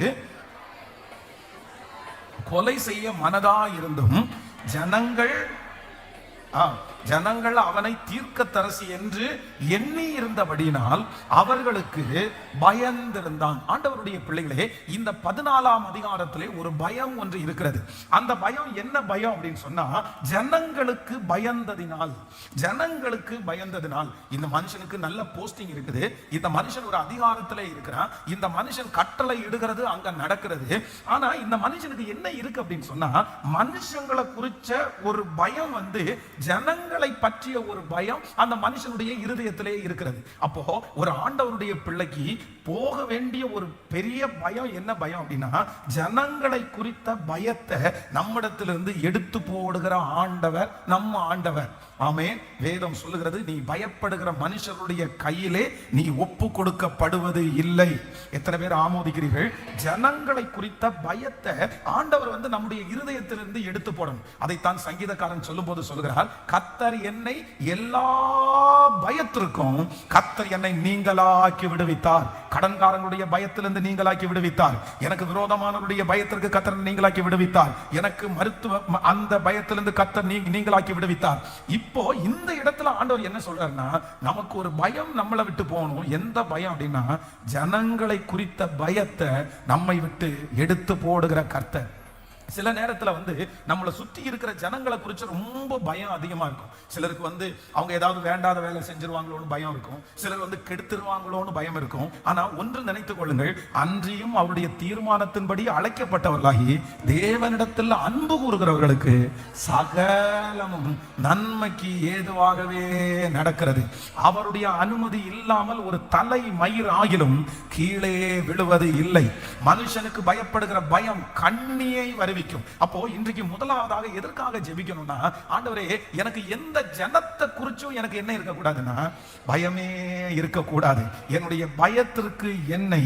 கொலை செய்ய மனதாயிருந்தும் ஜனங்கள் அவனை தீர்க்கதரிசி என்று எண்ணி இருந்தபடினால் அவர்களுக்கு பயந்திருந்தான். ஆண்டவருடைய பிள்ளைகளே, இந்த 14ஆம் அதிகாரத்திலே ஒரு பயம் ஒன்று இருக்கிறது. அந்த பயம் என்ன பயம் அப்படின்னு சொன்னா, ஜனங்களுக்கு பயந்ததினால் இந்த மனுஷனுக்கு நல்ல போஸ்டிங் இருக்குது, இந்த மனுஷன் ஒரு அதிகாரத்திலே இருக்கிறான், இந்த மனுஷன் கட்டளை இடுகிறது அங்க நடக்கிறது. ஆனா இந்த மனுஷனுக்கு என்ன இருக்கு அப்படின்னு சொன்னா, மனுஷங்களை குறிச்ச ஒரு பயம் வந்து ஜனங்களை பற்றிய ஒரு பயம் அந்த மனுஷனுடைய இருதயத்திலே இருக்கிறது. அப்போ ஒரு ஆண்டவருடைய பிள்ளைக்கு போக வேண்டிய ஒரு பெரிய பயம் என்ன பயம் அப்படின்னா, ஜனங்களை குறித்த பயத்தை நம்மிடத்திலிருந்து எடுத்து போடுகிற ஆண்டவர் நம்ம ஆண்டவர். ஆமென். வேதம் சொல்லுகிறது, நீ பயப்படுகிற மனுஷருடைய கையிலே நீ ஒப்பு கொடுக்கப்படுவது இல்லை. எத்தனை பேர் ஆமோதிக்கிறீர்கள்? ஜனங்களை குறித்த பயத்தை ஆண்டவர் வந்து நம்முடைய இருதயத்திலிருந்து எடுத்து போடணும். அதைத்தான் சங்கீதக்காரன் சொல்லும் போது சொல்லுகிறார், கர்த்தர் என்னை எல்லா பயத்திற்கும் கர்த்தர் என்னை நீங்களாக்கி விடுவித்தார். கடன்காரங்களுடைய பயத்திலிருந்து நீங்களாக்கி விடுவித்தார். எனக்கு விரோதமானவருடைய பயத்திற்கு கர்த்தர் நீங்களாக்கி விடுவித்தார். எனக்கு மருத்துவ அந்த பயத்திலிருந்து கர்த்தர் நீங்களாக்கி விடுவித்தார். இப்போ இந்த இடத்துல ஆண்டவர் என்ன சொல்றாருன்னா, நமக்கு ஒரு பயம் நம்மளை விட்டு போகணும். எந்த பயம் அப்படின்னா, ஜனங்களை குறித்த பயத்தை நம்மை விட்டு எடுத்து போடுகிற கர்த்தர். சில நேரத்தில் வந்து நம்மளை சுற்றி இருக்கிற ஜனங்களை குறித்து ரொம்ப பயம் அதிகமாக இருக்கும். சிலருக்கு வந்து அவங்க ஏதாவது வேண்டாத வேலை செஞ்சிருவாங்களோன்னு பயம் இருக்கும். சிலர் வந்து கெடுத்துருவாங்களோன்னு பயம் இருக்கும். ஆனால் ஒன்று நினைத்துக் கொள்ளுங்கள், அன்றியும் அவருடைய தீர்மானத்தின்படி அழைக்கப்பட்டவர்களாகி தேவனிடத்தில் அன்பு கூறுகிறவர்களுக்கு சகலமும் நன்மைக்கு ஏதுவாகவே நடக்கிறது. அவருடைய அனுமதி இல்லாமல் ஒரு தலை மயிர் ஆகிலும் கீழே விழுவது இல்லை. மனுஷனுக்கு பயப்படுகிற பயம் கண்ணியை வருவி. அப்போ இன்றைக்கு முதலாவதாக எதற்காக ஜெபிக்கணும்னா, ஆண்டவரே எனக்கு எந்த ஜனத்தை குறிச்சும் எனக்கு என்ன இருக்கக்கூடாதுன்னா பயமே இருக்கக்கூடாது. என்னுடைய பயத்திற்கு என்னை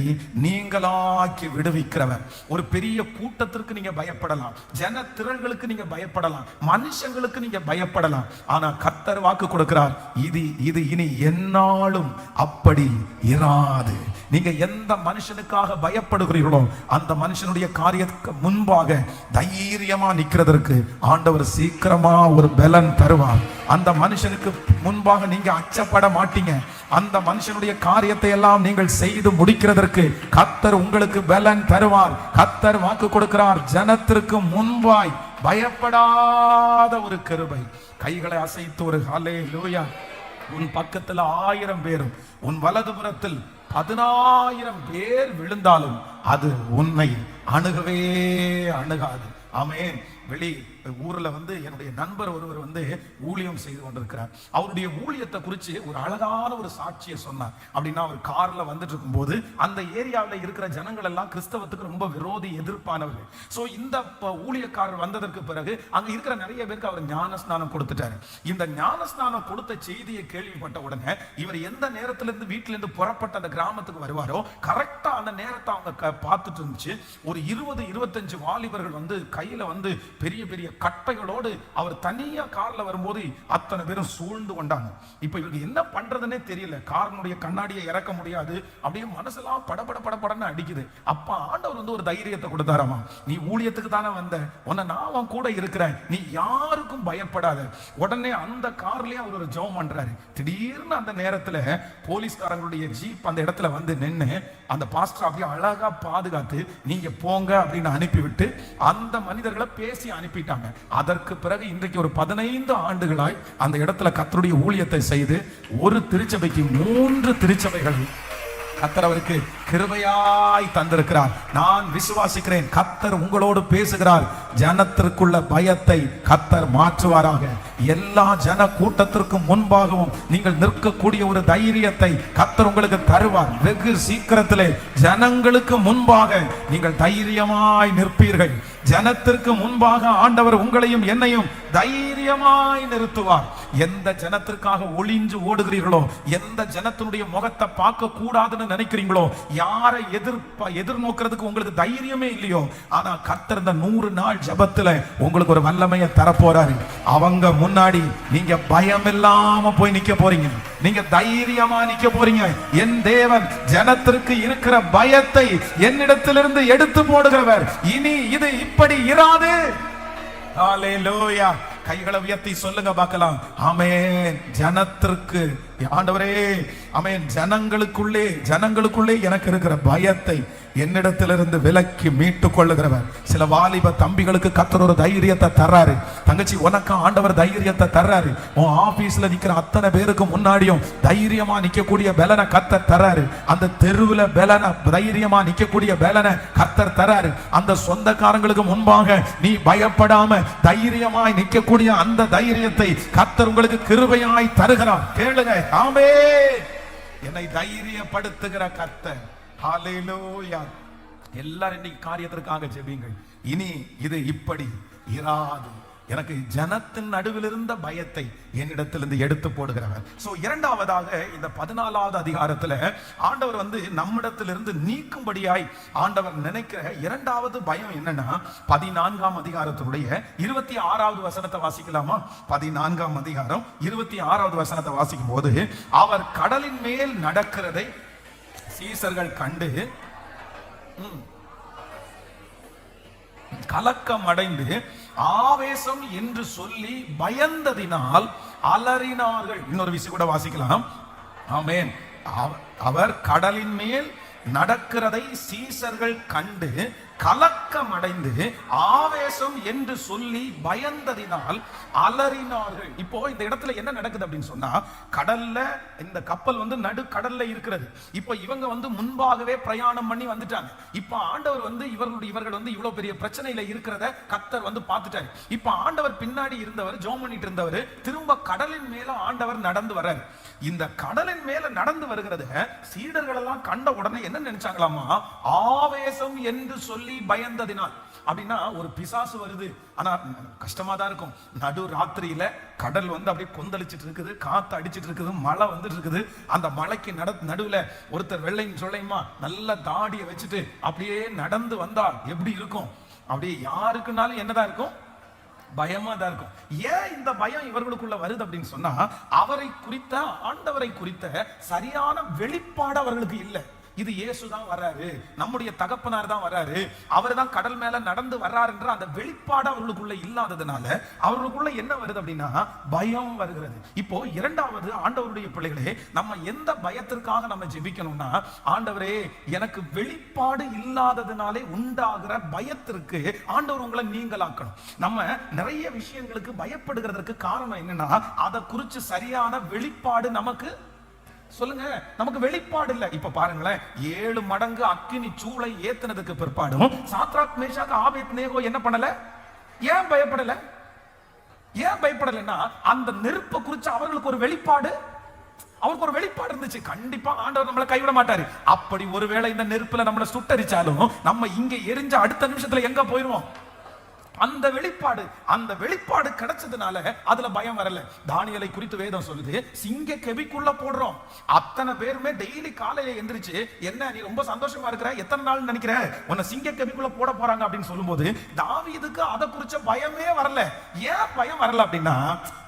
நீங்களாக்கி விடுவிக்கிறவர். ஒரு பெரிய கூட்டத்திற்கு நீங்க பயப்படலாம், ஜன திரள்களுக்கு நீங்க பயப்படலாம், மனுஷங்களுக்கு நீங்க பயப்படலாம். ஆனா கர்த்தர் வாக்கு கொடுக்கிறார், இது இனி என்னாலும் அப்படி இராது. நீங்க எந்த மனுஷனுக்காக பயப்படுகிறீர்களோ அந்த மனுஷனுடைய காரியத்துக்கு முன்பாக தைரியமா நிக்கிறதற்கு ஆண்டவர் சீக்கிரமா ஒரு பலன் தருவார். அந்த மனுஷனுக்கு முன்பாக நீங்க அச்சப்பட மாட்டீங்க. அந்த மனுஷனுடைய காரியத்தை எல்லாம் நீங்கள் செய்து முடிக்கிறதற்கு கர்த்தர் உங்களுக்கு பலன் தருவார். கர்த்தர் வாக்கு கொடுக்கிறார், ஜனத்திற்கு முன்பாய் பயப்படாத ஒரு கிருபை. கைகளை அசைத்து ஒரு ஹல்லேலூயா. உன் பக்கத்தில் 1000 பேரும் உன் வலதுபுறத்தில் 10,000 பேர் விழுந்தாலும் அது உன்னை அணுகவே அணுகாது. ஆமென். வெளி ஊர்ல வந்து என்னுடைய நண்பர் ஒருவர் வந்து ஊழியம் செய்து கொண்டிருக்கிறார். அவருடைய ஊழியத்தை குறித்து ஒரு அழகான ஒரு சாட்சியை சொன்னார். அப்படின்னா அவர் கார்ல வந்துட்டு இருக்கும்போது அந்த ஏரியாவில் இருக்கிற ஜனங்கள் எல்லாம் கிறிஸ்தவத்துக்கு ரொம்ப விரோதி எதிர்ப்பானவர்கள். ஸோ இந்த ஊழியக்காரர் வந்ததற்கு பிறகு அங்க இருக்கிற நிறைய பேருக்கு அவர் ஞானஸ்நானம் கொடுத்துட்டாரு. இந்த ஞானஸ்நானம் கொடுத்த செய்தியை கேள்விப்பட்ட உடனே இவர் எந்த நேரத்திலிருந்து வீட்டிலிருந்து புறப்பட்ட அந்த கிராமத்துக்கு வருவாரோ கரெக்டா அந்த நேரத்தை அவங்க பார்த்துட்டு இருந்துச்சு. ஒரு 20-25 வாலிபர்கள் வந்து கையில வந்து பெரிய பெரிய கட்டைகளோடு அவர் தனியா கார்ல வரும்போது அத்தனை பேரும் சூழ்ந்து கொண்டாங்க. இப்ப இவருக்கு என்ன பண்றதுன்னே தெரியல. காரனுடைய கண்ணாடியை இறக்க முடியாது. அப்படியே மனசெல்லாம் படபட படபடன்னு அடிக்குது. அப்ப ஆண்டவர் வந்து ஒரு தைரியத்தை கொடுத்தாராமா, நீ ஊழியத்துக்கு தானே வந்த, உன்னை நான் கூட இருக்கிறேன், நீ யாருக்கும் பயப்படாத. உடனே அந்த கார்லயே அவர் ஒரு ஜெபம் பண்றாரு. திடீர்னு அந்த நேரத்துல போலீஸ்காரங்களுடைய ஜீப் அந்த இடத்துல வந்து நின்று அந்த பாஸ்டர் அப்படியே அழகா பாதுகாத்து நீங்க போங்க அப்படின்னு அனுப்பிவிட்டு அந்த மனிதர்களை பேசி அனுப்பிட்டாங்க. அதற்கு பிறகு இன்றைக்கு ஒரு 15 ஆண்டுகளாய் அந்த இடத்துல கர்த்தருடைய ஊழியத்தை செய்து ஒரு திருச்சபைக்கு 3 திருச்சபைகள் கர்த்தர் அவருக்கு கிருபையாய் தந்திருக்கிறார். நான் விசுவாசிக்கிறேன் கர்த்தர் உங்களோடு பேசுகிறார். ஜனத்திற்குள்ள பயத்தை கர்த்தர் மாற்றுவாராக. எல்லா ஜன கூட்டத்திற்கும் முன்பாகவும் நீங்கள் நிற்கக்கூடிய ஒரு தைரியத்தை கர்த்தர் உங்களுக்கு தருவார். வெகு சீக்கிரத்திலே ஜனங்களுக்கு முன்பாக நீங்கள் தைரியமாய் நிற்பீர்கள். ஜனத்திற்கு முன்பாக ஆண்டவர் உங்களையும் என்னையும் தைரியமாய் நிறுத்துவார். எந்த ஜனத்திற்காக ஒளிஞ்சு ஓடுகிறீர்களோ, எந்த ஜனத்தினுடைய முகத்தை பார்க்க கூடாதுன்னு நினைக்கிறீங்களோ, யாரை எதிர்நோக்கிறதுக்கு உங்களுக்கு தைரியமே இல்லையோ, ஆனா கர்த்தர் இந்த 100 நாள் ஜெபத்துல உங்களுக்கு ஒரு வல்லமையை தரப்போறாரு. அவங்க முன்னாடி நீங்க பயம் இல்லாம போய் நிக்க போறீங்க. நீங்க தைரியமா நிக்க போறீங்க. என் தேவன் ஜனத்திற்கு இருக்கிற பயத்தை என்னிடத்திலிருந்து எடுத்து போடுகிறவர். இனி இது இப்படி இராது. ஹல்லேலூயா. கைகளை உயர்த்தி சொல்லுங்க பார்க்கலாம். ஆமென். ஜனத்திற்கு ஆண்டவரே, ஆமென். ஜனங்களுக்குள்ளே எனக்கு இருக்கிற பயத்தை என்னிடத்திலிருந்து விலக்கி மீட்டு கொள்ளுகிறவர். சில வாலிப தம்பிகளுக்கு கர்த்தர் ஒரு தைரியத்தை தர்றாரு. தங்கச்சி, உனக்கு ஆண்டவர் தைரியத்தை தர்றாரு. உன் ஆபீஸ்ல நிக்கிற அத்தனை பேருக்கு முன்னாடியும் தைரியமா நிக்கக்கூடிய பலனை கர்த்தர் தர்றாரு. அந்த தெருவுல பலனை தைரியமா நிக்கக்கூடிய பலனை கர்த்தர் தர்றாரு. அந்த சொந்தக்காரங்களுக்கு முன்பாக நீ பயப்படாம தைரியமாய் நிக்கக்கூடிய அந்த தைரியத்தை கர்த்தர் உங்களுக்கு கிருபையாய் தருகிறார். கேளுங்க. ஆமென். என்னை தைரியப்படுத்துகிற கர்த்தர். ஹல்லேலூயா. எல்லாரும் இன்னைக்கு காரியத்திற்காக ஜெபிங்கள். இனி இது இப்படி இராது. எனக்கு ஜனத்தின் நடுவில் இருந்த பயத்தை என்னிடத்திலிருந்து எடுத்து போடுகிறவர். சோ இரண்டாவதாக இந்த 14வது அதிகாரத்துல ஆண்டவர் வந்து நம்மிடத்திலிருந்து நீக்கும்படியாய் ஆண்டவர் நினைக்கிற இரண்டாவது பயம் என்னன்னா, 14ஆம் அதிகாரத்தினுடைய 26வது வசனத்தை வாசிக்கலாமா? 14ஆம் அதிகாரம் 26வது வசனத்தை வாசிக்கும் போது, அவர் கடலின் மேல் நடக்கிறதை சீசர்கள் கண்டு கலக்கம் அடைந்து ஆவேசம் என்று சொல்லி பயந்ததினால் அலறினார்கள். இன்னொரு விஷயம் கூட வாசிக்கலாம். ஆமென். அவர் கடலின் மேல் நடக்கிறதை சீசர்கள் கண்டு கலக்கம் அடைந்து ஆவேசம் என்று சொல்லி பயந்ததினால் அலறினார்கள். இப்போ இந்த இடத்துல என்ன நடக்குது அப்படின்னு சொன்னா, கடல்ல இந்த கப்பல் வந்து நடு கடல்ல இருக்கிறது. இப்போ இவங்க வந்து முன்பாகவே பிரயாணம் பண்ணி வந்துட்டாங்க. இப்போ ஆண்டவர் வந்து இவர்கள் வந்து இவ்வளவு பெரிய பிரச்சனையில இருக்கிறத கர்த்தர் வந்து பார்த்துட்டாரு. இப்போ ஆண்டவர் பின்னாடி இருந்தவர், ஜெபம் பண்ணிட்டு இருந்தவர், திரும்ப கடலின் மேல ஆண்டவர் நடந்து வர்றாரு. இந்த கடலின் மேல நடந்து வருகிறத சீடர்கள் எல்லாம் கண்ட உடனே என்ன நினைச்சாங்களாமா, ஆவேசம் என்று சொல்லி பயந்ததினால். அப்படின்னா ஒரு பிசாசு வருது, ஆனா கஷ்டமா தான் இருக்கும். நடு ராத்திரியில கடல் வந்து அப்படியே கொந்தளிச்சிட்டு இருக்குது, காத்து அடிச்சிட்டு இருக்குது, மழை வந்துட்டு இருக்குது. அந்த மலைக்கு நடுவுல ஒருத்தர் வெள்ளையும் சொல்லையுமா நல்ல தாடியை வச்சுட்டு அப்படியே நடந்து வந்தா எப்படி இருக்கும்? அப்படியே யாருக்குனாலும் என்னதான் இருக்கும்? பயமா தான் இருக்கும். ஏன் இந்த பயம் இவர்களுக்குள்ள வருது அப்படின்னு சொன்னா, அவரை குறித்த, ஆண்டவரை குறித்த சரியான வெளிப்பாடு அவர்களுக்கு இல்லை. இது இயேசு தான் வர்றாரு, நம்முடைய தகப்பனார் தான் வர்றாரு, அவர் தான் கடல் மேல நடந்து வர்றாரு என்ற அந்த வெளிப்பாடு அவர்களுக்குள்ள இல்லாததுனால அவர்களுக்குள்ள என்ன வருது அப்படின்னா பயம் வருகிறது. இப்போ இரண்டாவது, ஆண்டவருடைய பிள்ளைகளே, நம்ம எந்த பயத்திற்காக நம்ம ஜெபிக்கணும்னா, ஆண்டவரே எனக்கு வெளிப்பாடு இல்லாததுனாலே உண்டாகிற பயத்திற்கு ஆண்டவர் உங்களை நீங்களாக்கணும். நம்ம நிறைய விஷயங்களுக்கு பயப்படுகிறதுக்கு காரணம் என்னன்னா, அதை குறித்து சரியான வெளிப்பாடு நமக்கு சொல்லுங்க, நமக்கு வெளிப்பாடு இல்ல. இப்ப பாருங்களேன், 7 மடங்கு அக்கினி சூளை ஏத்துனதுக்கு பிற்பாடும் சாத்ராக் மேஷாக் ஆபேத்நேகோ என்ன பண்ணல? ஏன் பயப்படல? ஏன் பயப்படலன்னா, அந்த நெருப்பை குறித்து அவர்களுக்கு ஒரு வெளிப்பாடு, அவருக்கு ஒரு வெளிப்பாடு இருந்துச்சு. கண்டிப்பா ஆண்டவர் நம்மளை கைவிட மாட்டாரு. அப்படி ஒருவேளை இந்த நெருப்புல நம்மளை சுட்டரிச்சாலும் நம்ம இங்க எரிஞ்ச அடுத்த நிமிஷத்துல எங்க போயிருவோம்? அந்த வெளிப்பாடு கிடைச்சதுனால அதுல பயம் வரல. தானியேலை குறித்து வேதம் சொல்லுது, சிங்க கெபிக்குள்ள போடுறோம். அத்தனை பேருமே டெய்லி காலையில எந்திரிச்சு, என்ன நீ ரொம்ப சந்தோஷமா இருக்கிற, எத்தனை நாள் நினைக்கிற உன்னை சிங்க கெபிக்குள்ள போட போறாங்க அப்படின்னு சொல்லும்போது தாவீதுக்கு அதை குறிச்ச பயமே வரல. ஏன் பயம் வரல அப்படின்னா,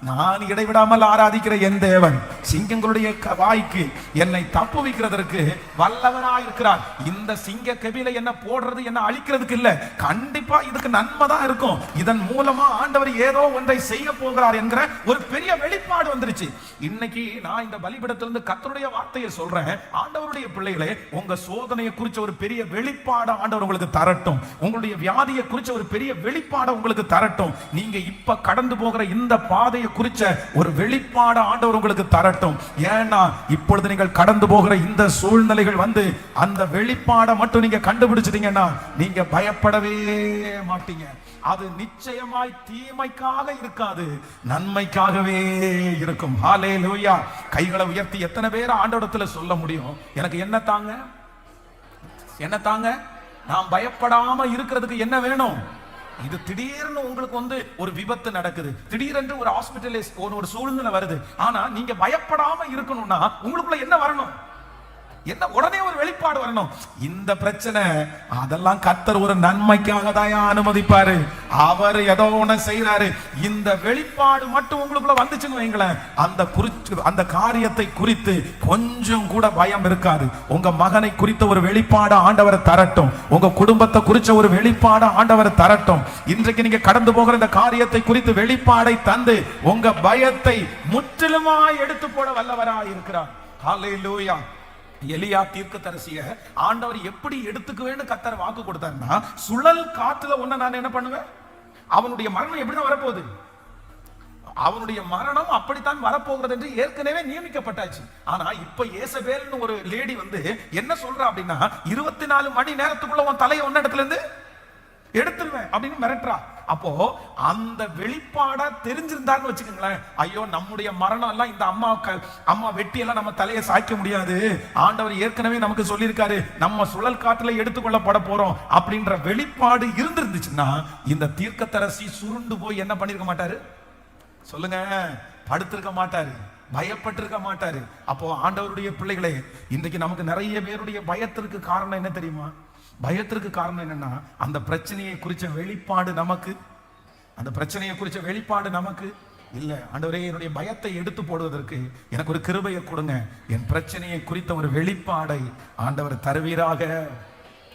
நான் இடைவிடாமல் ஆராதிக்கிற என் தேவன் சிங்கங்களுடைய வாய்க்கு என்னை தப்புவிக்கிறதற்கு வல்லவராயிருக்கிறார். இந்த சிங்க கெபில என்ன போடுறது, என்ன அழிக்கிறதுக்கு இல்ல, கண்டிப்பா இதுக்கு நன்மை தான் இருக்கும். இதன் மூலமா ஆண்டவர் ஏதோ ஒன்றை செய்ய போகிறார் என்கிற ஒரு பெரிய வெளிப்பாடு வந்துருச்சு. இன்னைக்கு நான் இந்த பலிபீடத்திலிருந்து கர்த்தருடைய வார்த்தையை சொல்றேன். ஆண்டவருடைய பிள்ளைகளே, உங்க சோதனையை குறிச்ச ஒரு பெரிய வெளிப்பாடு ஆண்டவர் உங்களுக்கு தரட்டும். உங்களுடைய வியாதியை குறிச்ச ஒரு பெரிய வெளிப்பாடு உங்களுக்கு தரட்டும். நீங்க இப்ப கடந்து போகிற இந்த பாதையை குறிச்ச ஒரு வெளிப்பாடு ஆண்டவர் உங்களுக்கு தரட்டும். ஏன்னா இப்பொழுது நீங்கள் கடந்து போகிற இந்த சூழ்நிலைகள் வந்து அந்த வெளிப்பாடை மட்டும் நீங்க கண்டுபிடிச்சிட்டீங்கன்னா நீங்க பயப்படவே மாட்டீங்க. அது நிச்சயமாய் தீமைக்காக இருக்காது, நன்மைக்காகவே இருக்கும். ஹல்லேலூயா. கைகளை உயர்த்தி எத்தனை பேர் ஆண்டவரிடத்துல சொல்ல முடியும், எனக்கு என்ன தாங்க, என்ன தாங்க, நான் பயப்படாம இருக்கிறதுக்கு என்ன வேணும்? இது திடீர்னு உங்களுக்கு வந்து ஒரு விபத்து நடக்குது, திடீரென்று ஒரு ஹாஸ்பிட்டலைஸ் ஒரு சூழ்நிலை வருது. ஆனா நீங்க பயப்படாம இருக்கணும்னா உங்களுக்குள்ள என்ன வரணும்? என்ன உடனே ஒரு வெளிப்பாடு வரணும். இந்த பிரச்சனை அதெல்லாம் கர்த்தர் ஒரு நன்மைக்காக தான் அனுமதிப்பாரு. அவர் ஏதோ ஒண்ணு செய்யறாரு. இந்த வெளிப்பாடு மட்டும் உங்களுக்குள்ள வந்துச்சுன்னு வைங்களேன், அந்த காரியத்தை குறித்து கொஞ்சம் கூட பயம் இருக்காது. உங்க மகனை குறித்த ஒரு வெளிப்பாடு ஆண்டவர் தரட்டும். உங்க குடும்பத்தை குறிச்ச ஒரு வெளிப்பாடு ஆண்டவர் தரட்டும். இன்றைக்கு நீங்க கடந்து போகிற இந்த காரியத்தை குறித்து வெளிப்பாடை தந்து உங்க பயத்தை முற்றிலுமாய் எடுத்து போட வல்லவராய் இருக்கிறார். ஹல்லேலூயா. எலியா தீர்க்கதரிசிய ஆண்டவர் எப்படி எடுத்துக்குவேன்னு கர்த்தர் வாக்கு கொடுத்தாருன்னா, சுழல் காற்றுல ஒண்ணு நான் என்ன பண்ணுவேன், அவனுடைய மரணம் எப்படிதான் வரப்போகுது, அவனுடைய மரணம் அப்படித்தான் வரப்போகிறது என்று ஏற்கனவே நியமிக்கப்பட்டாச்சு. ஆனா இப்ப ஏசபேல்னு ஒரு லேடி வந்து என்ன சொல்றா அப்படின்னா, 24 மணி நேரத்துக்குள்ள உன் தலையை ஒன்ன இடத்துல இருந்து எடுத்துருவேன் அப்படின்னு மிரட்டுறா. அப்போ அந்த வெளிப்பாடா தெரிஞ்சிருந்தாருன்னு வச்சுக்கோங்களேன், ஐயோ நம்முடைய மரணம் எல்லாம் இந்த அம்மா வெட்டி எல்லாம் நம்ம தலையை சாய்க்க முடியாது, ஆண்டவர் ஏற்கனவே நமக்கு சொல்லியிருக்காரு நம்ம சுழல் காற்றுல எடுத்துக்கொள்ளப்பட போறோம் அப்படின்ற வெளிப்பாடு இருந்திருந்துச்சுன்னா இந்த தீர்க்கதரிசி சுருண்டு போய் என்ன பண்ணிருக்க மாட்டாரு சொல்லுங்க, படுத்திருக்க மாட்டாரு, பயப்பட்டிருக்க மாட்டாரு. அப்போ ஆண்டவருடைய பிள்ளைகளே, இன்றைக்கு நமக்கு நிறைய பேருடைய பயத்திற்கு காரணம் என்ன தெரியுமா? பயத்திற்கு காரணம் என்னன்னா, அந்த பிரச்சனையை குறிச்ச வெளிப்பாடு நமக்கு, அந்த பிரச்சனையை குறிச்ச வெளிப்பாடு நமக்கு இல்ல. ஆண்டவரே, என்னுடைய பயத்தை எடுத்து போடுவதற்கு எனக்கு ஒரு கிருபையை கொடுங்க, என் பிரச்சனையை குறித்த ஒரு வெளிப்பாடை ஆண்டவர் தருவீராக.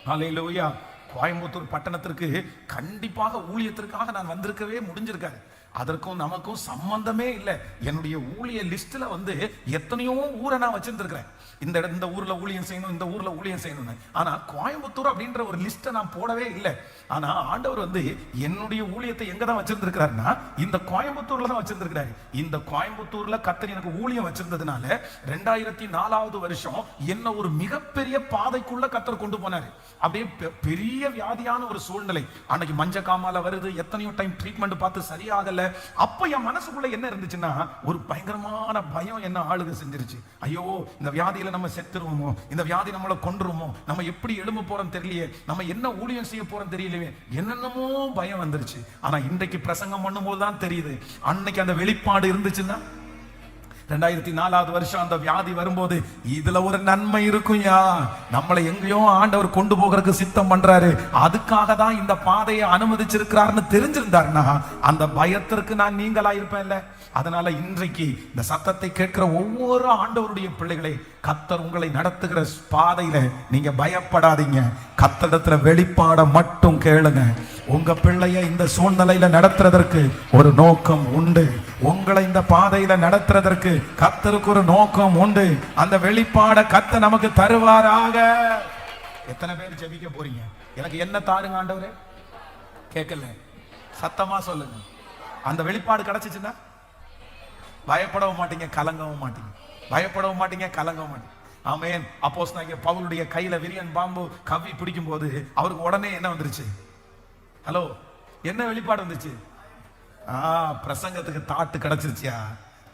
ஹல்லேலூயா. கோயம்புத்தூர் பட்டணத்திற்கு கண்டிப்பாக ஊழியத்திற்காக நான் வந்திருக்கவே முடிஞ்சிருக்காரு. அதற்கும் நமக்கும் சம்பந்தமே இல்லை. என்னுடைய ஊழிய லிஸ்ட்ல வந்து எத்தனையோ ஊரை நான் வச்சிருந்திருக்கிறேன். இந்த ஊர்ல ஊழியம் செய்யணும், இந்த ஊர்ல ஊழியம் செய்யணும். ஆனா கோயம்புத்தூர் அப்படின்ற ஒரு லிஸ்ட்டை நான் போடவே இல்லை. ஆனா ஆண்டவர் வந்து என்னுடைய ஊழியத்தை எங்க தான் வச்சிருந்திருக்கிறாருன்னா, இந்த கோயம்புத்தூர்ல தான் வச்சிருந்திருக்கிறாரு. இந்த கோயம்புத்தூர்ல கர்த்தர் எனக்கு ஊழியம் வச்சிருந்ததுனால 2004வது வருஷம் என்ன ஒரு மிகப்பெரிய பாதைக்குள்ள கர்த்தர் கொண்டு போனாரு. அப்படியே பெரிய வியாதியான ஒரு சூழ்நிலை, அன்னைக்கு மஞ்ச காமால வருது, எத்தனையோ டைம் ட்ரீட்மெண்ட் பார்த்து சரியாகல. அப்ப என் மனசுக்குள்ள என்ன இருந்துச்சுன்னா, ஒரு பயங்கரமான பயம் என்ன ஆளுக செஞ்சிருச்சு. ஐயோ, இந்த வியாதியில நம்ம செத்துருவோமோ, இந்த வியாதி நம்மளை கொன்றுமோ, நம்ம எப்படி எழும்ப போறோம் தெரியலையே, நம்ம என்ன ஊழியம் செய்ய போறோம் தெரியலையே, என்னென்னமோ பயம் வந்துருச்சு. ஆனா இன்றைக்கு பிரசங்கம் பண்ணும்போது தான் தெரியுது, அன்னைக்கு அந்த வெளிப்பாடு இருந்துச்சுன்னா 2004வது வருஷம் அந்த வியாதி வரும்போது இதுல ஒரு நன்மை இருக்கும்யா, நம்மளை எங்கேயோ ஆண்டவர் கொண்டு போகிறதுக்கு சித்தம் பண்றாரு, அதுக்காக தான் இந்த பாதையை அனுமதிச்சிருக்கிறாருன்னு தெரிஞ்சிருந்தாருன்னா அந்த பயத்திற்கு நான் நீங்களா இருப்பேன்ல. அதனால இன்றைக்கு இந்த சத்தத்தை கேட்கிற ஒவ்வொரு ஆண்டவருடைய பிள்ளைகளை, கர்த்தர் உங்களை நடத்துகிற பாதையில நீங்க பயப்படாதீங்க. கர்த்தரிடத்துல வெளிப்பாட மட்டும் கேளுங்க. உங்க பிள்ளைய இந்த சூழ்நிலையில நடத்துறதற்கு ஒரு நோக்கம் உண்டு. உங்களை இந்த பாதையில நடத்துறதற்கு கர்த்தருக்கு ஒரு நோக்கம் உண்டு. அந்த வெளிப்பாட கர்த்தர் நமக்கு தருவாராக. எத்தனை பேர் ஜெபிக்க போறீங்க? எனக்கு என்ன தாருங்க ஆண்டவரே? கேட்கல, சத்தமா சொல்லுங்க. அந்த வெளிப்பாடு கிடைச்சிச்சுன்னா பயப்படவும் மாட்டீங்க, கலங்கவும் மாட்டீங்க. பயப்படவும் மாட்டீங்க, கலங்கவும் மாட்டீங்க. ஆமென். அப்போஸ்தலனாகிய பவுலுடைய கையில விரியன் பாம்பு கவ்வி பிடிக்கும் போது அவருக்கு உடனே என்ன வந்துருச்சு? ஹலோ, என்ன வெளிப்பாடு வந்துச்சு? பிரசங்கத்துக்கு தாட்டு கிடைச்சிருச்சியா?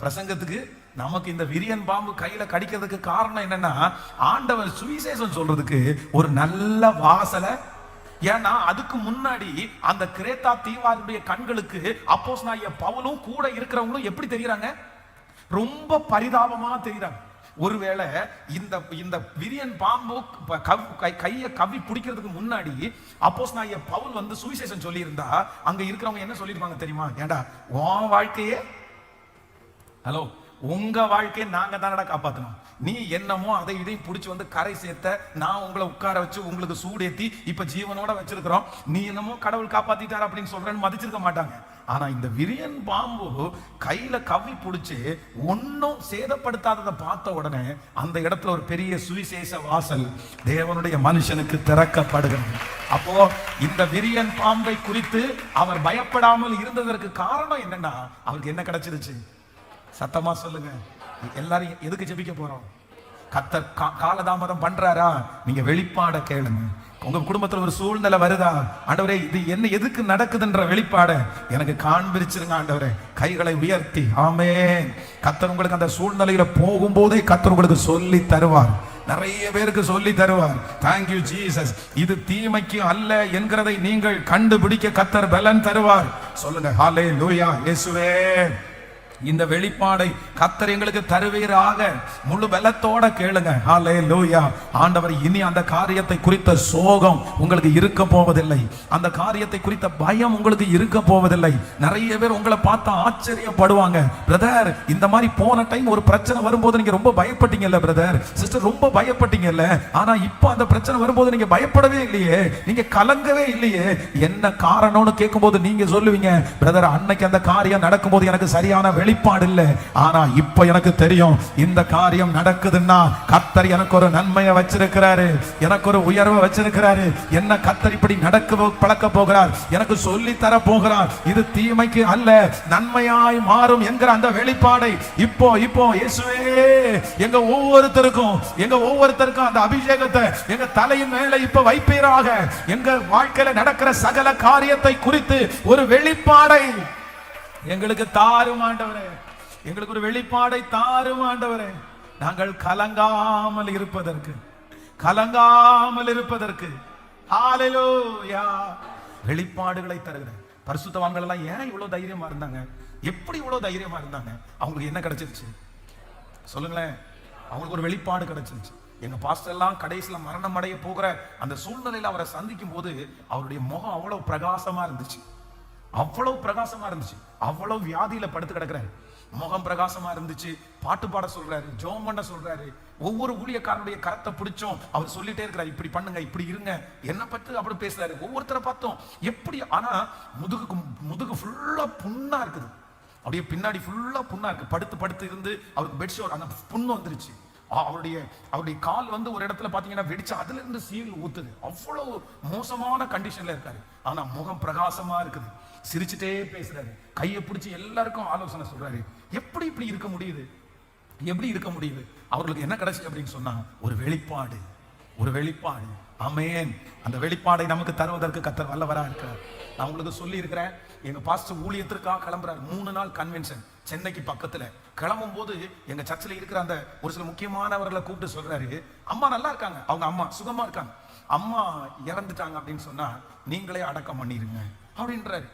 பிரசங்கத்துக்கு நமக்கு இந்த விரியன் பாம்பு கையில கடிக்கிறதுக்கு காரணம் என்னன்னா, ஆண்டவர் சுவிசேஷம் சொல்றதுக்கு ஒரு நல்ல வாசலை ஏன்னா அதுக்கு முன்னாடி அந்த கிரேத்தா தீவாருடைய கண்களுக்கு அப்போஸ்தலனாகிய பவுலும் கூட இருக்கிறவங்களும் எப்படி தெரியுறாங்க? ரொம்ப பரிதாபமா தெரியுறாங்க. ஒருவேளை இந்த இந்த விரியன் பாம்பு கையை கவ்வி பிடிக்கிறதுக்கு முன்னாடி அப்போஸ்தலனாகிய பவுல் வந்து சுவிசேஷம் சொல்லி இருந்தா அங்க இருக்கிறவங்க என்ன சொல்லிருப்பாங்க தெரியுமா? ஏண்டா உன் வாழ்க்கையே, ஹலோ, உங்க வாழ்க்கையை நாங்க தானடா காப்பாத்தணும், நீ என்னமோ அதை இதையும் பிடிச்சி வந்து கரை சேர்த்த, நான் உங்களை உட்கார வச்சு உங்களுக்கு சூடேத்தி இப்ப ஜீவனோட வச்சிருக்கிறோம், நீ என்னமோ கடவுள் காப்பாத்திட்டார் அப்படின்னு சொல்றேன்னு மதிச்சிருக்க மாட்டாங்க. ஆனா இந்த விரியன் பாம்பு கையில கவ்வி பிடிச்சு ஒன்னும் சேதப்படுத்தாததை பார்த்த உடனே அந்த இடத்துல ஒரு பெரிய சுவிசேஷ வாசல் தேவனுடைய மனுஷனுக்கு திறக்கப்படுகிறது. அப்போ இந்த விரியன் பாம்பை குறித்து அவர் பயப்படாமல் இருந்ததற்கு காரணம் என்னன்னா, அவருக்கு என்ன கிடைச்சிருச்சு? சத்தமா சொல்லுங்க. எல்லாரும் எதுக்கு ஜெபிக்க போறோம்? கர்த்தர் காலதாமதம் பண்றாரா? நீங்க வெளிப்பாட கேளுங்க. உங்க குடும்பத்துல ஒரு சூழ்நிலை வருதா? ஆண்டவரே இது என்ன எதுக்கு நடக்குதுன்ற வெளிப்பாட எனக்கு காண்பிச்சிருங்க ஆண்டவரே. கைகளை உயர்த்தி ஆமென். கர்த்தர் உங்களுக்கு அந்த சூழ்நிலையில போகும்போதே கர்த்தர் உங்களுக்கு சொல்லி தருவார். நிறைய பேருக்கு சொல்லி தருவார். Thank you Jesus. இது தீமைக்கு அல்ல என்கிறதை நீங்கள் கண்டுபிடிக்க கர்த்தர் பலன் தருவார். சொல்லுங்க ஹல்லேலூயா. இயேசுவே, இந்த வெளிப்பாடை கர்த்தர் எங்களுக்கு தருவீராக. முழு பலத்தோட கேளுங்க. ஹல்லேலூயா. ஆண்டவர் இனி அந்த காரியத்தை குறித்த சோகம் உங்களுக்கு இருக்க போவதில்லை, அந்த காரியத்தை குறித்த பயம் உங்களுக்கு இருக்க போவதில்லை. நிறைய பேர் உங்களை பார்த்து ஆச்சரியப்படுவாங்க. பிரதர், இந்த மாதிரி போன டைம் ஒரு பிரச்சனை வரும்போது நீங்க ரொம்ப பயப்பட்டீங்கல்ல பிரதர், சிஸ்டர் ரொம்ப பயப்பட்டீங்கல்ல, ஆனா இப்போ அந்த பிரச்சனை வரும்போது நீங்க பயப்படவே இல்லையே, நீங்க கலங்கவே இல்லையே, என்ன காரணம்னு கேட்கும்போது நீங்க சொல்லுவீங்க, பிரதர் அன்னைக்கு அந்த காரியம் நடக்கும்போது எனக்கு சரியான வெளிப்பாடு இல்ல, ஆனா இப்ப எனக்கு தெரியும் இந்த காரியம் நடக்குதுன்னா கர்த்தர் எனக்கு ஒரு நன்மையை வச்சிருக்கிறாரு, எனக்கு ஒரு உயர்வை வச்சிருக்கிறாரு, என்ன கர்த்தர் இப்படி நடக்க பழக்க போகிறார், எனக்கு சொல்லி தர போகிறார், இது தீமைக்கு அல்ல நன்மையாய் மாறும் என்கிற அந்த வெளிப்பாடை இப்போ இப்போ இயேசுவே எங்க ஒவ்வொருத்தருக்கும் அந்த அபிஷேகத்தை எங்க தலையின் மேல இப்ப வைப்பீராக. எங்க வாழ்க்கையில நடக்கிற சகல காரியத்தை குறித்து ஒரு வெளிப்பாடை எங்களுக்கு தாரும் ஆண்டவரே. எங்களுக்கு ஒரு வெளிப்பாடை தாரும் ஆண்டவரே. நாங்கள் கலங்காமல் இருப்பதற்கு ஹல்லேலூயா. வெளிப்பாடுகளை தருகிற பரிசுத்தவான்கள் எல்லாம் ஏன் இவ்வளவு தைரியமா இருந்தாங்க? எப்படி இவ்வளவு தைரியமா இருந்தாங்க? அவங்களுக்கு என்ன கிடைச்சிருச்சு சொல்லுங்களேன்? அவங்களுக்கு ஒரு வெளிப்பாடு கிடைச்சிருச்சு. எங்க பாஸ்டர் எல்லாம் கடைசியில மரணம் அடைய போகிற அந்த சூழ்நிலையில அவரை சந்திக்கும் போது அவருடைய முகம் அவ்வளவு பிரகாசமா இருந்துச்சு, அவ்வளவு வியாதியில படுத்து கிடக்குறாரு, முகம் பிரகாசமா இருந்துச்சு. பாட்டு பாட சொல்றாரு, ஜெபம் பண்ண சொல்றாரு. ஒவ்வொரு ஊழியக்காரனுடைய கரத்தை பிடிச்சோம் அவர் சொல்லிட்டே இருக்கிறார், இப்படி பண்ணுங்க, இப்படி இருங்க, என்ன பத்தி அப்படி பேசுறாரு. ஒவ்வொருத்தரை பார்த்தோம் எப்படி, ஆனா முதுகு ஃபுல்லா புண்ணா இருக்குது, அப்படியே பின்னாடி ஃபுல்லா புண்ணா இருக்கு. படுத்து இருந்து அவருக்கு பெட்ஷோர் அந்த புண்ணு வந்துருச்சு. அவருடைய கால் வந்து ஒரு இடத்துல பாத்தீங்கன்னா வெடிச்சு அதுல இருந்து சீல் ஊத்துது. அவ்வளவு மோசமான கண்டிஷன்ல இருக்காரு. ஆனா முகம் பிரகாசமா இருக்குது, சிரிச்சுட்டே பேசுறாரு, கையை பிடிச்சி எல்லாருக்கும் ஆலோசனை சொல்றாரு. எப்படி இப்படி இருக்க முடியுது? அவர்களுக்கு என்ன கிடைச்சு அப்படின்னு சொன்னா ஒரு வெளிப்பாடு. ஆமென். அந்த வெளிப்பாடை நமக்கு தருவதற்கு கர்த்தர் வல்லவரா இருக்கிறார். நான் உங்களுக்கு சொல்லி இருக்கிறேன், எங்க பாஸ்டர் ஊழியத்திற்காக கிளம்புறாரு. 3 நாள் கன்வென்ஷன் சென்னைக்கு பக்கத்துல. கிளம்பும் போது எங்க சர்ச்சில் இருக்கிற அந்த ஒரு சில முக்கியமானவர்களை கூப்பிட்டு சொல்றாரு, அம்மா நல்லா இருக்காங்க, அவங்க அம்மா சுகமா இருக்காங்க, அம்மா இறந்துட்டாங்க அப்படின்னு சொன்னா நீங்களே அடக்கம் பண்ணிருங்க அப்படின்றாரு.